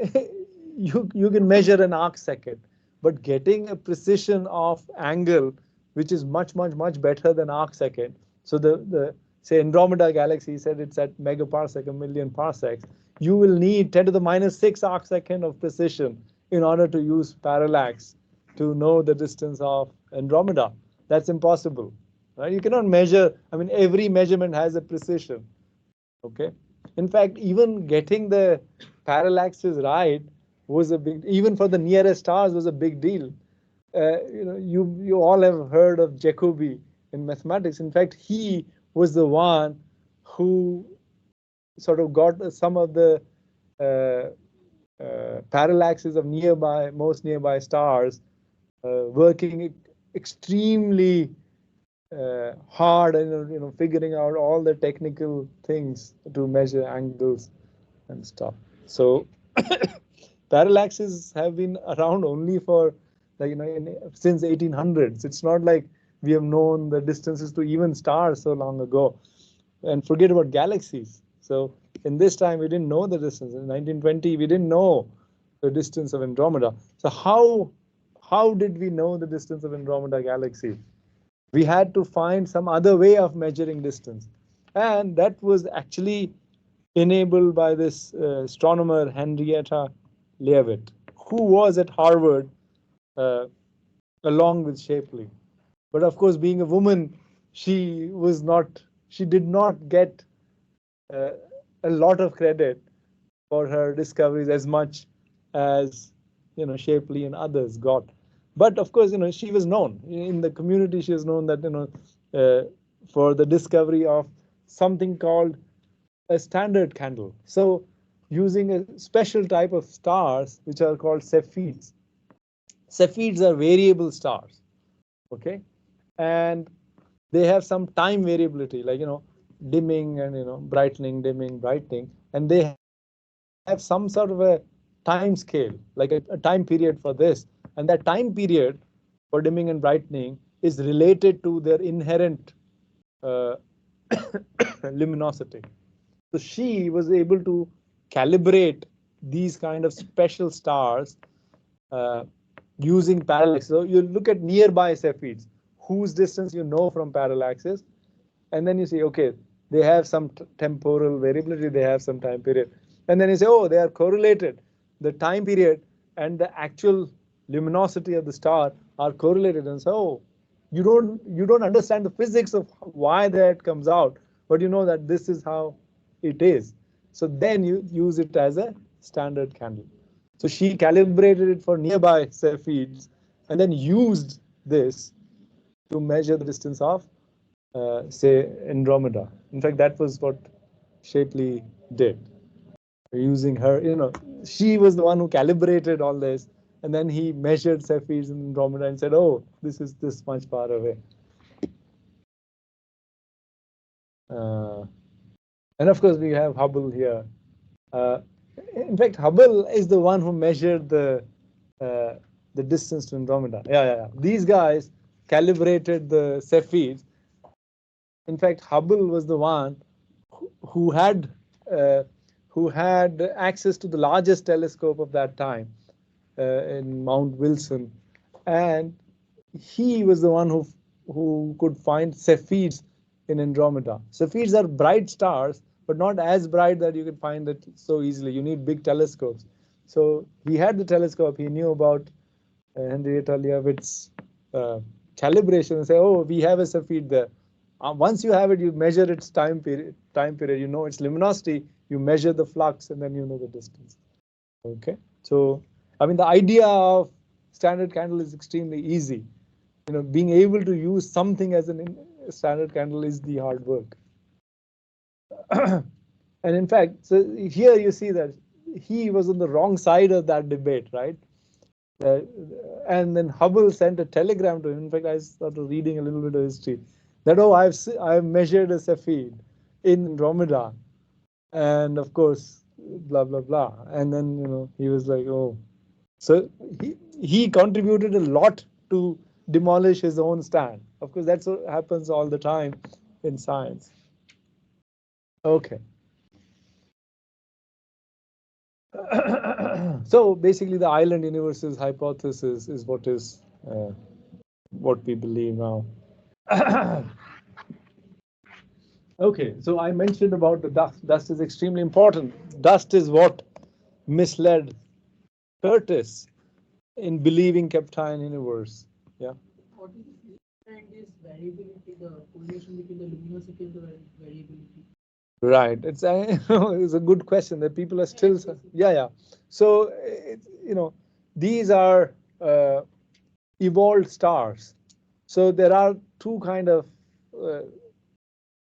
you can measure an arc second, but getting a precision of angle which is much better than arc second. So the say Andromeda galaxy said it's at megaparsec, a million parsecs. You will need 10 to the minus 6 arc second of precision in order to use parallax to know the distance of Andromeda. That's impossible, right? You cannot measure. I mean, every measurement has a precision. Okay. In fact, even getting the parallaxes right was a big, even for the nearest stars, was a big deal. You all have heard of Jacobi in mathematics. In fact, he was the one who sort of got some of the parallaxes of most nearby stars working extremely hard and figuring out all the technical things to measure angles and stuff. So parallaxes have been around only for, like, since 1800s. It's not like we have known the distances to even stars so long ago. And forget about galaxies. So in this time, we didn't know the distance. In 1920, we didn't know the distance of Andromeda. So how did we know the distance of Andromeda galaxy? We had to find some other way of measuring distance. And that was actually enabled by this astronomer Henrietta Leavitt, who was at Harvard uh, along with Shapley. But of course, being a woman, she did not get uh, a lot of credit for her discoveries as much as Shapley and others got. But of course, she was known in the community. She was known that for the discovery of something called a standard candle. So using a special type of stars which are called cepheids. Cepheids are variable stars, okay, and they have some time variability, like dimming and brightening, dimming, brightening, and they have some sort of a time scale, like a time period for this, and that time period for dimming and brightening is related to their inherent uh, luminosity. So she was able to calibrate these kind of special stars uh, using parallax. So you look at nearby cepheids, whose distance you know from parallaxes, and then you say, okay, they have some temporal variability, they have some time period, and then you say, oh, they are correlated. The time period and the actual luminosity of the star are correlated, and so you don't understand the physics of why that comes out, but you know that this is how it is. So then you use it as a standard candle. So she calibrated it for nearby cepheids and then used this to measure the distance of, say, Andromeda. In fact, that was what Shapley did. Using her, she was the one who calibrated all this, and then he measured cepheids in Andromeda and said, oh, this is this much far away. And of course, we have Hubble here. In fact, Hubble is the one who measured the distance to Andromeda. Yeah. These guys calibrated the cepheids. In fact, Hubble was the one who had uh, access to the largest telescope of that time in Mount Wilson, and he was the one who could find cepheids in Andromeda. Cepheids are bright stars, but not as bright that you can find it so easily. You need big telescopes. So he had the telescope. He knew about Henrietta Leavitt's calibration and say, oh, we have a cepheid there. Once you have it, you measure its time period, you know its luminosity, you measure the flux, and then you know the distance. Okay, so I mean the idea of standard candle is extremely easy. Being able to use something as a standard candle is the hard work. And in fact, so here you see that he was on the wrong side of that debate, right? And then Hubble sent a telegram to him. In fact, I started reading a little bit of history. That, oh, I've measured a cepheid in Andromeda, and of course, blah blah blah. And then he was like, oh, so he contributed a lot to demolish his own stand. Of course, that's what happens all the time in science. Okay. So basically, the island universes hypothesis is what we believe now. Okay, so I mentioned about the dust. Dust is extremely important. Dust is what misled Curtis in believing Kaptian universe. Yeah. What is and this variability, the correlation between the luminosity and the variability? Right. It's a good question that people are still. Yeah. So these are evolved stars. So there are two kind of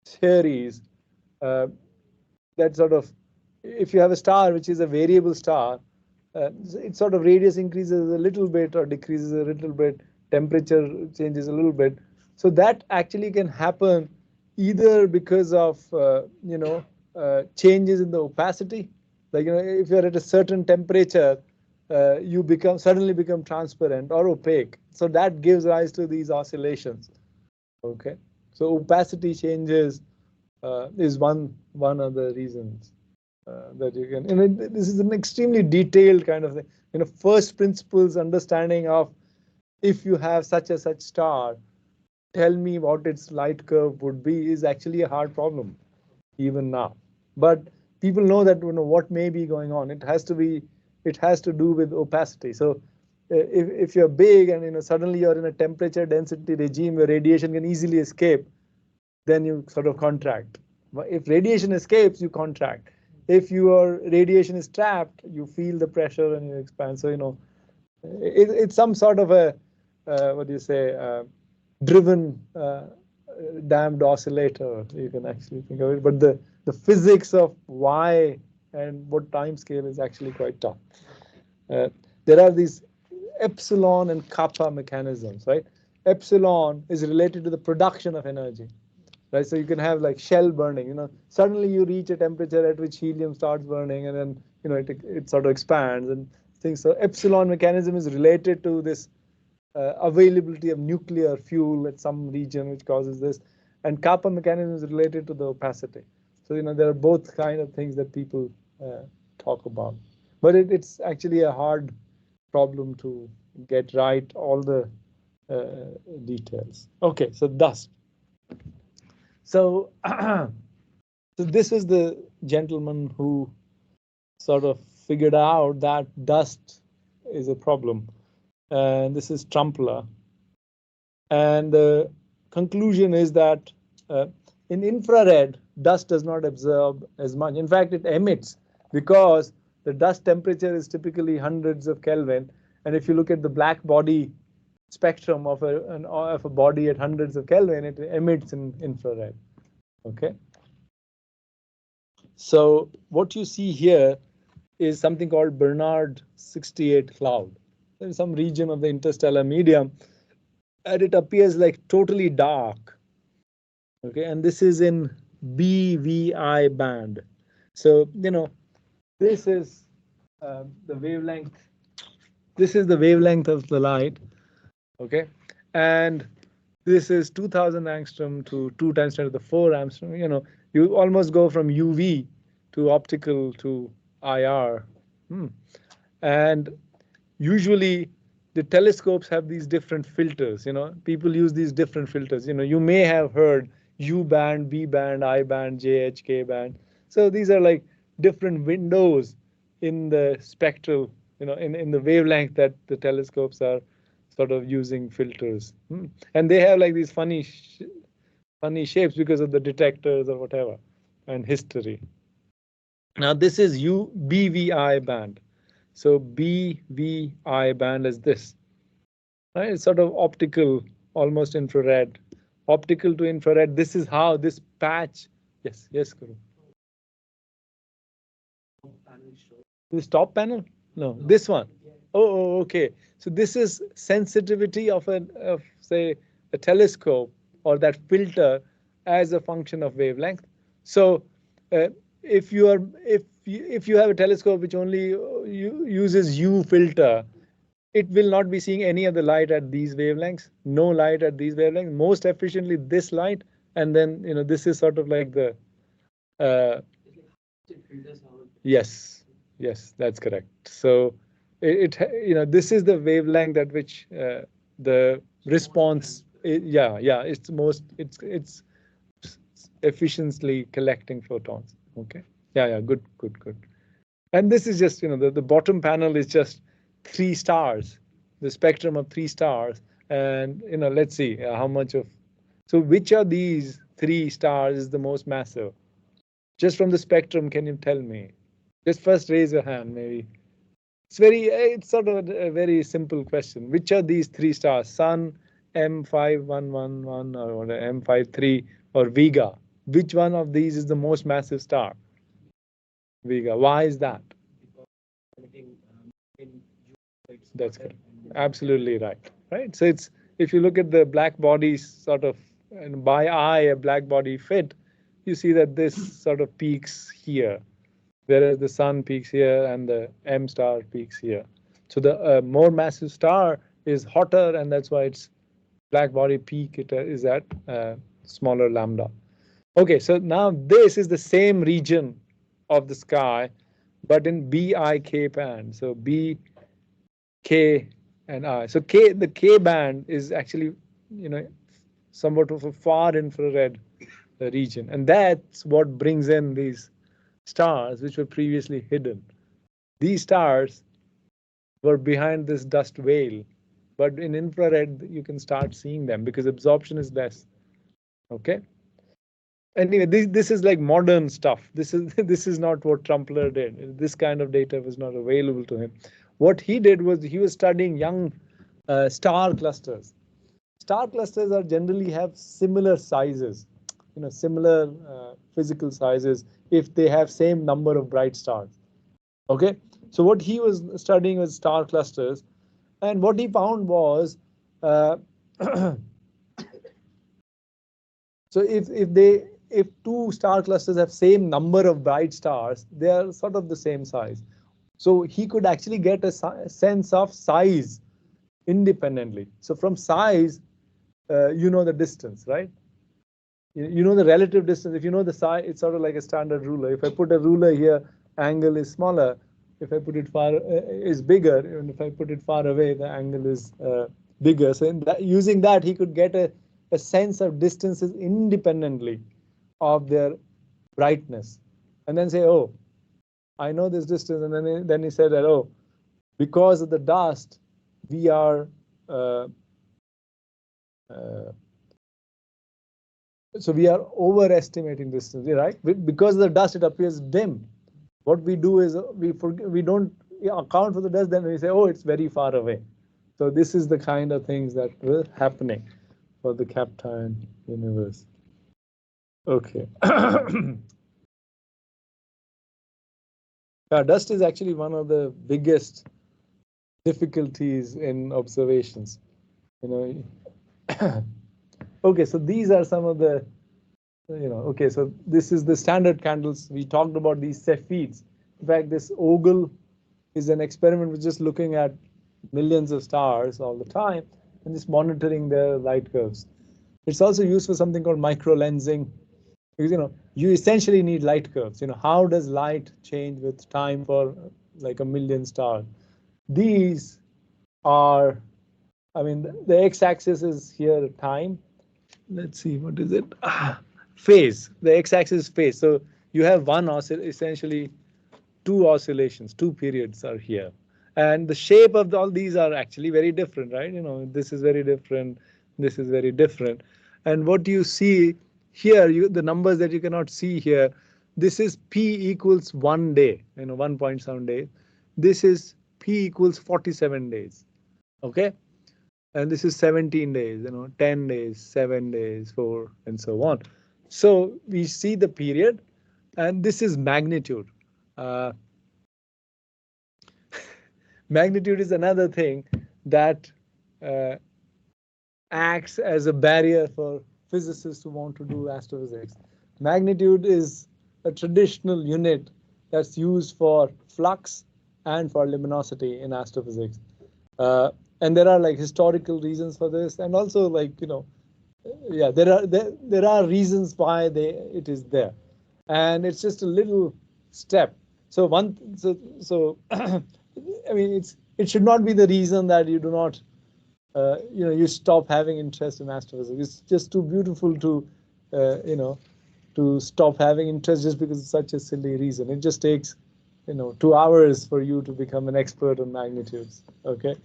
theories that sort of, if you have a star which is a variable star, its sort of radius increases a little bit or decreases a little bit, temperature changes a little bit. So that actually can happen either because of changes in the opacity, like if you're at a certain temperature, you suddenly become transparent or opaque. So that gives rise to these oscillations. Okay, so opacity changes is one of the reasons that you can. This is an extremely detailed kind of thing. First principles understanding of if you have such a such star, tell me what its light curve would be is actually a hard problem even now. But people know that what may be going on. It has to do with opacity. So if you're big and suddenly you're in a temperature density regime where radiation can easily escape, then you sort of contract. If radiation escapes, you contract. If your radiation is trapped, you feel the pressure and you expand. So it's some sort of a what do you say, driven damned oscillator, you can actually think of it. But the physics of why and what time scale is actually quite tough. There are these epsilon and kappa mechanisms, right? Epsilon is related to the production of energy, right? So you can have like shell burning. Suddenly you reach a temperature at which helium starts burning, and then it sort of expands and things. So epsilon mechanism is related to this availability of nuclear fuel at some region which causes this, and kappa mechanism is related to the opacity. So there are both kind of things that people talk about, but it's actually a hard problem to get right all the details. Okay, so dust. So so this is the gentleman who sort of figured out that dust is a problem, and this is Trumpler. And the conclusion is that in infrared, dust does not absorb as much. In fact, it emits because the dust temperature is typically hundreds of Kelvin. And if you look at the black body spectrum of a body at hundreds of Kelvin, it emits in infrared. Okay. So what you see here is something called Bernard 68 cloud. There's some region of the interstellar medium, and it appears like totally dark. Okay, and this is in BVI band. So this is the wavelength. This is the wavelength of the light. Okay, and this is 2000 angstrom to 2 times 10 to the 4 angstrom. You almost go from UV to optical to IR. And usually the telescopes have these different filters. People use these different filters. You may have heard U band, B band, I band, JH, K band. So these are like different windows in the spectral, in the wavelength that the telescopes are sort of using filters. And they have like these funny shapes because of the detectors or whatever and history. Now this is BVI band. So BVI band is this. Right? It's sort of optical, almost infrared. Optical to infrared. This is how this patch. Yes, Guru. This top panel? No, this one. Oh, okay. So this is sensitivity of say a telescope or that filter as a function of wavelength. So if you have a telescope which only uses U filter, it will not be seeing any of the light at these wavelengths. No light at these wavelengths. Most efficiently this light, and then this is sort of like the yes, that's correct. So this is the wavelength at which the response. It's efficiently collecting photons. Okay. Yeah. Good. And this is just the bottom panel is just 3 stars, the spectrum of 3 stars, and let's see how much of. So which of these 3 stars is the most massive? Just from the spectrum, can you tell me? Just first raise your hand, maybe. It's sort of a very simple question. Which are these 3 stars? Sun, M5111, or M53, or Vega? Which one of these is the most massive star? Vega. Why is that? That's correct. Absolutely right. Right. So if you look at the black bodies sort of, and by eye a black body fit, you see that this sort of peaks here, whereas the sun peaks here and the M star peaks here. So the more massive star is hotter, and that's why its black body peak is at smaller lambda. Okay, so now this is the same region of the sky, but in BIK band. So B, K, and I. So the K band is actually, somewhat of a far infrared region, and that's what brings in these stars which were previously hidden. These stars were behind this dust veil, but in infrared you can start seeing them because absorption is less. Okay. Anyway, this is like modern stuff. This is this is not what Trumpler did. This kind of data was not available to him. What he did was he was studying young star clusters. Star clusters are generally have similar sizes, similar physical sizes if they have same number of bright stars. Okay, so what he was studying was star clusters, and what he found was, uh, so if two star clusters have same number of bright stars, they are sort of the same size. So he could actually get a sense of size independently. So from size, you know the distance, right? You know the relative distance. If you know the size, it's sort of like a standard ruler. If I put a ruler here, angle is smaller. If I put it far, is bigger. And if I put it far away, the angle is bigger. So using that, he could get a sense of distances independently of their brightness, and then say, oh, I know this distance. And then he said that, oh, because of the dust, we are so we are overestimating distance, right? Because of the dust, it appears dim. What we do is we don't account for the dust, then we say, oh, it's very far away. So this is the kind of things that were happening for the Kaplan universe. Okay. Dust is actually one of the biggest difficulties in observations. Okay, so these are some of the, okay, so this is the standard candles. We talked about these cepheids. In fact, this ogle is an experiment with just looking at millions of stars all the time and just monitoring their light curves. It's also used for something called micro lensing, because you essentially need light curves. How does light change with time for like a million stars? These are, I mean, the x-axis is here time. Let's see, what is it? Phase. The x-axis is phase. So you have one essentially two oscillations, two periods are here, and the shape of all these are actually very different, right? This is very different, this is very different, and what you see here, the numbers that you cannot see here, this is p equals 1 day, 1.7 days. This is p equals 47 days. Okay, and this is 17 days, 10 days, 7 days, 4, and so on. So we see the period, and this is magnitude. Uh, Magnitude is another thing that uh, acts as a barrier for physicists who want to do astrophysics. Magnitude is a traditional unit that's used for flux and for luminosity in astrophysics. And there are like historical reasons for this, and also yeah, there are reasons why it is there, and it's just a little step. So I mean, it should not be the reason that you do not, you stop having interest in astrophysics. It's just too beautiful to, to stop having interest just because it's such a silly reason. It just takes, 2 hours for you to become an expert on magnitudes. Okay,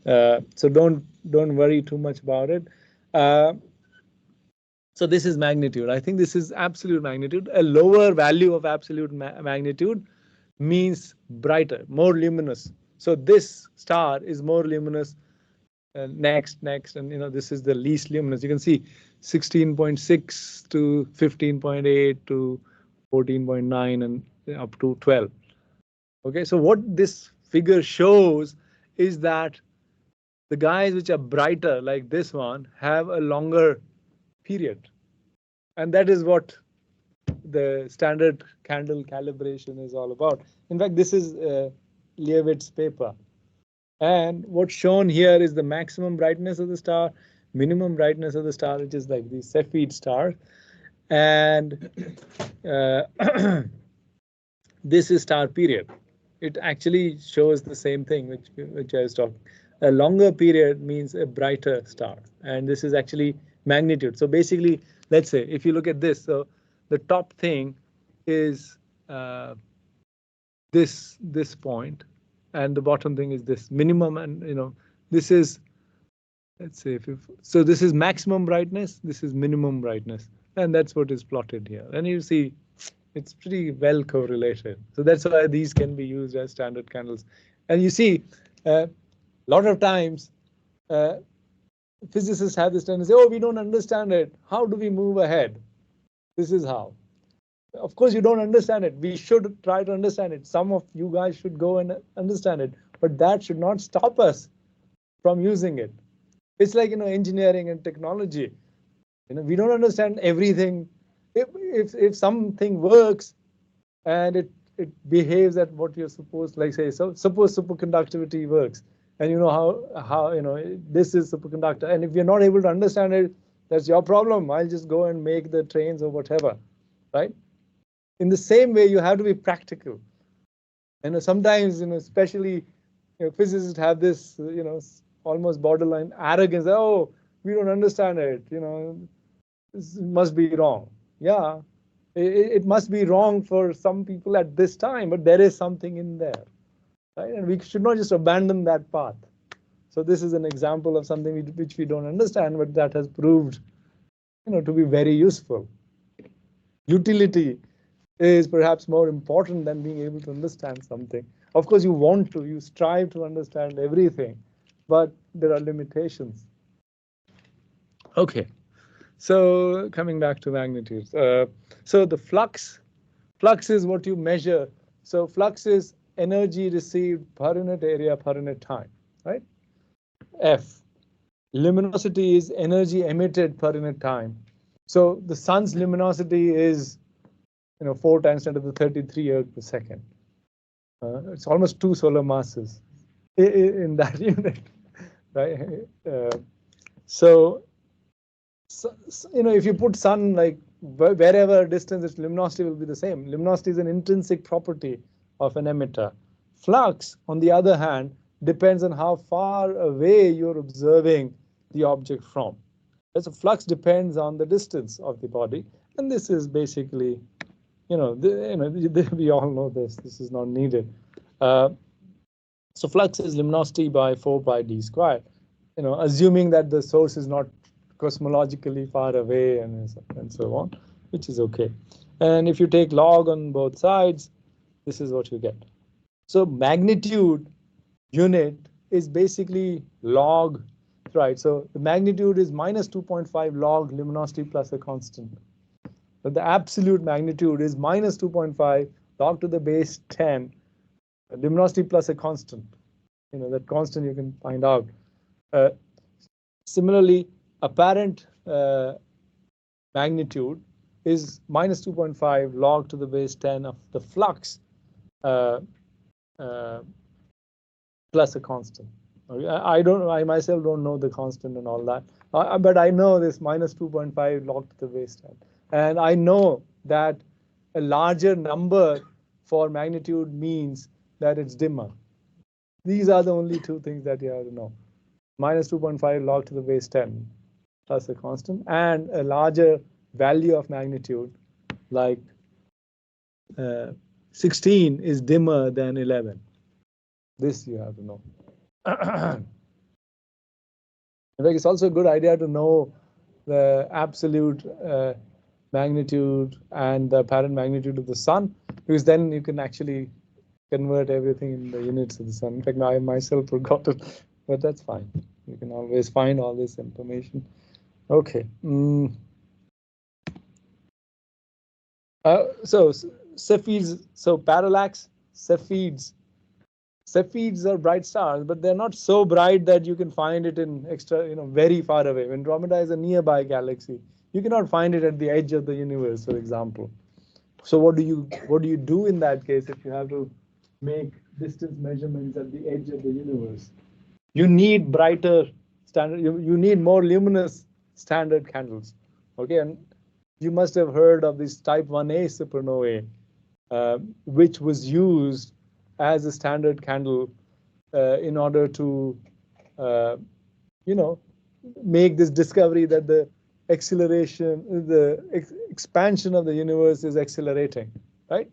so don't worry too much about it. So this is magnitude. I think this is absolute magnitude. A lower value of absolute magnitude means brighter, more luminous. So this star is more luminous. Next, and this is the least luminous. You can see 16.6 to 15.8 to 14.9 and up to 12. Okay, so what this figure shows is that the guys which are brighter, like this one, have a longer period, and that is what the standard candle calibration is all about. In fact, this is Leavitt's paper. And what's shown here is the maximum brightness of the star, minimum brightness of the star, which is like the cepheid star. And this is star period. It actually shows the same thing, which I was talking. A longer period means a brighter star, and this is actually magnitude. So basically, let's say if you look at this, so the top thing is this point, and the bottom thing is this minimum, and this is, let's say so this is maximum brightness, this is minimum brightness, and that's what is plotted here. And you see it's pretty well correlated. So that's why these can be used as standard candles. And you see, a lot of times physicists have this tendency, oh, we don't understand it. How do we move ahead? This is how. Of course, you don't understand it. We should try to understand it. Some of you guys should go and understand it, but that should not stop us from using it. It's like, engineering and technology. We don't understand everything. If something works and it behaves at what you're supposed, like say, so suppose superconductivity works, and you know how this is superconductor, and if you're not able to understand it, that's your problem. I'll just go and make the trains or whatever, right? In the same way, you have to be practical. Sometimes, especially physicists have this, almost borderline arrogance. Oh, we don't understand it. This must be wrong. Yeah, it must be wrong for some people at this time, but there is something in there, right? And we should not just abandon that path. So this is an example of something which we don't understand, but that has proved, to be very useful. Utility is perhaps more important than being able to understand something. Of course, you strive to understand everything, but there are limitations. Okay. So coming back to magnitudes, so the flux is what you measure. So flux is energy received per unit area per unit time, right? F. Luminosity is energy emitted per unit time. So the sun's luminosity is 4 times 10 to the 33 erg per second. It's almost 2 solar masses in that unit, right? So if you put sun like wherever distance, its luminosity will be the same. Luminosity is an intrinsic property of an emitter. Flux, on the other hand, depends on how far away you're observing the object from. So flux depends on the distance of the body, and this is basically, we all know this. This is not needed. So flux is luminosity by 4 pi d squared. Assuming that the source is not cosmologically far away and so on, which is okay. And if you take log on both sides, this is what you get. So magnitude unit is basically log, right? So the magnitude is minus 2.5 log luminosity plus a constant. But the absolute magnitude is minus 2.5 log to the base 10 luminosity plus a constant. That constant you can find out. Similarly, apparent magnitude is minus 2.5 log to the base 10 of the flux plus a constant. I myself don't know the constant and all that, but I know this minus 2.5 log to the base 10, and I know that a larger number for magnitude means that it's dimmer. These are the only two things that you have to know. Minus 2.5 log to the base 10 plus a constant, and a larger value of magnitude like 16 is dimmer than 11. This you have to know. In fact, it's also a good idea to know the absolute magnitude and the apparent magnitude of the sun, because then you can actually convert everything in the units of the sun. In fact, I myself forgot it, but that's fine. You can always find all this information. Okay. So cepheids, so parallax, cepheids. Cepheids are bright stars, but they're not so bright that you can find it in very far away. When Andromeda is a nearby galaxy, you cannot find it at the edge of the universe, for example. So what do you do in that case if you have to make distance measurements at the edge of the universe? You need brighter standard, you need more luminous standard candles. Okay, and you must have heard of this type 1a supernovae, which was used as a standard candle in order to, you know, make this discovery that the acceleration, the expansion of the universe is accelerating, right?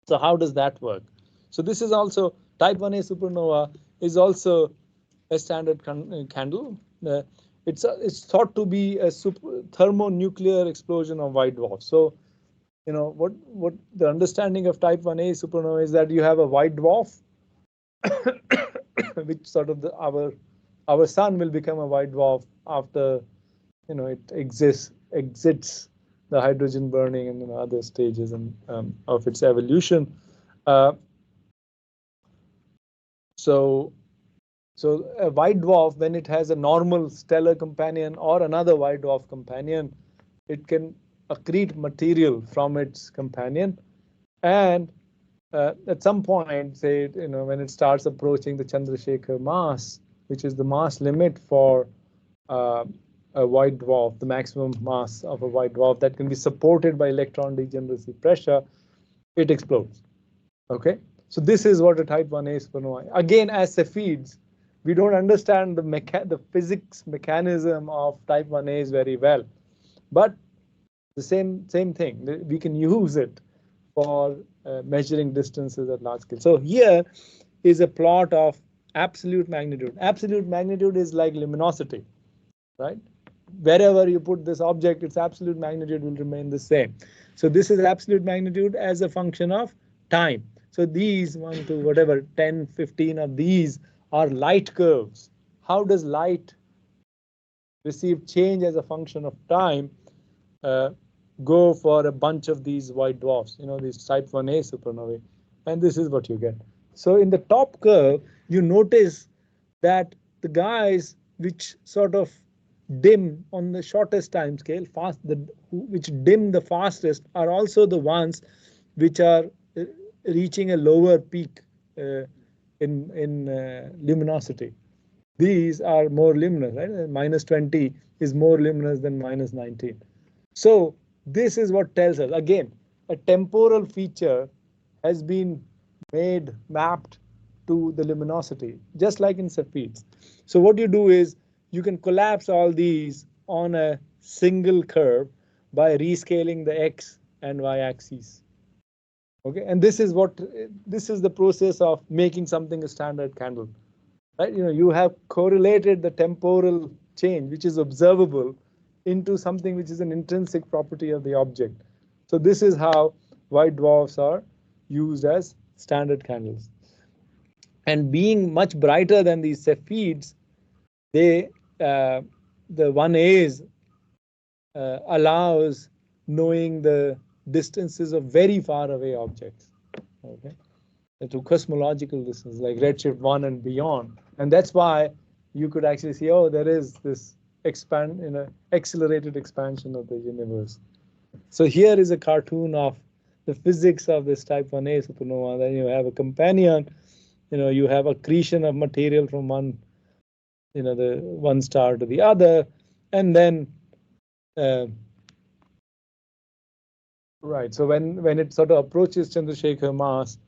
So how does that work? So this is also type 1a supernova is also a standard candle. It's thought to be a thermonuclear explosion of white dwarfs. So, you know, what the understanding of type 1a supernova is that you have a white dwarf, which sort of our sun will become a white dwarf after, you know, it exits the hydrogen burning and, you know, other stages and of its evolution. So a white dwarf, when it has a normal stellar companion or another white dwarf companion, it can accrete material from its companion, and at some point, say, you know, when it starts approaching the Chandrasekhar mass, which is the mass limit for a white dwarf, the maximum mass of a white dwarf that can be supported by electron degeneracy pressure, it explodes. Okay, so this is what a type 1a supernova. Again, as cepheids, we don't understand the physics mechanism of type 1a's very well, but the same thing, we can use it for measuring distances at large scale. So here is a plot of absolute magnitude. Absolute magnitude is like luminosity, right? Wherever you put this object, its absolute magnitude will remain the same. So this is absolute magnitude as a function of time. So these 1 to whatever 10, 15 of these are light curves. How does light receive change as a function of time? Go for a bunch of these white dwarfs, you know, these type 1a supernovae, and this is what you get. So in the top curve, you notice that the guys which sort of dim on the shortest time scale, which dim the fastest, are also the ones which are reaching a lower peak in luminosity. These are more luminous, right? Minus 20 is more luminous than minus 19. So this is what tells us, again, a temporal feature has been mapped to the luminosity, just like in cepheids. So what you do is you can collapse all these on a single curve by rescaling the x and y axes. Okay, and this is the process of making something a standard candle, right? You know, you have correlated the temporal change, which is observable, into something which is an intrinsic property of the object. So this is how white dwarfs are used as standard candles. And being much brighter than these cepheids, they the 1A's allows knowing the distances of very far away objects. Okay, to cosmological distance like redshift 1 and beyond, and that's why you could actually see, oh, there is this accelerated expansion of the universe. So here is a cartoon of the physics of this type 1a supernova. Then you have a companion, you know, you have accretion of material from one, you know, the one star to the other, and then right. So when it sort of approaches Chandrasekhar mass,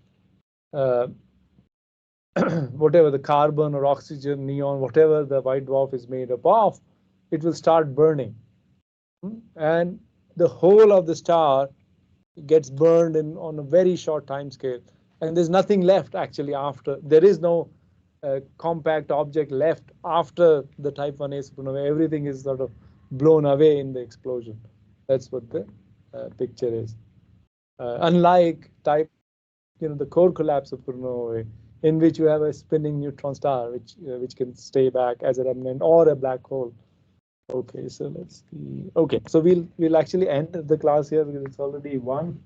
whatever the carbon or oxygen, neon, whatever the white dwarf is made up of, it will start burning, and the whole of the star gets burned on a very short time scale, and there's nothing left actually after. There is no compact object left after the type 1a supernova. Everything is sort of blown away in the explosion. That's what the picture is. Unlike type, you know, the core collapse supernova, in which you have a spinning neutron star, which can stay back as a remnant, or a black hole. Okay, so let's see. Okay, so we'll actually end the class here because it's already 1.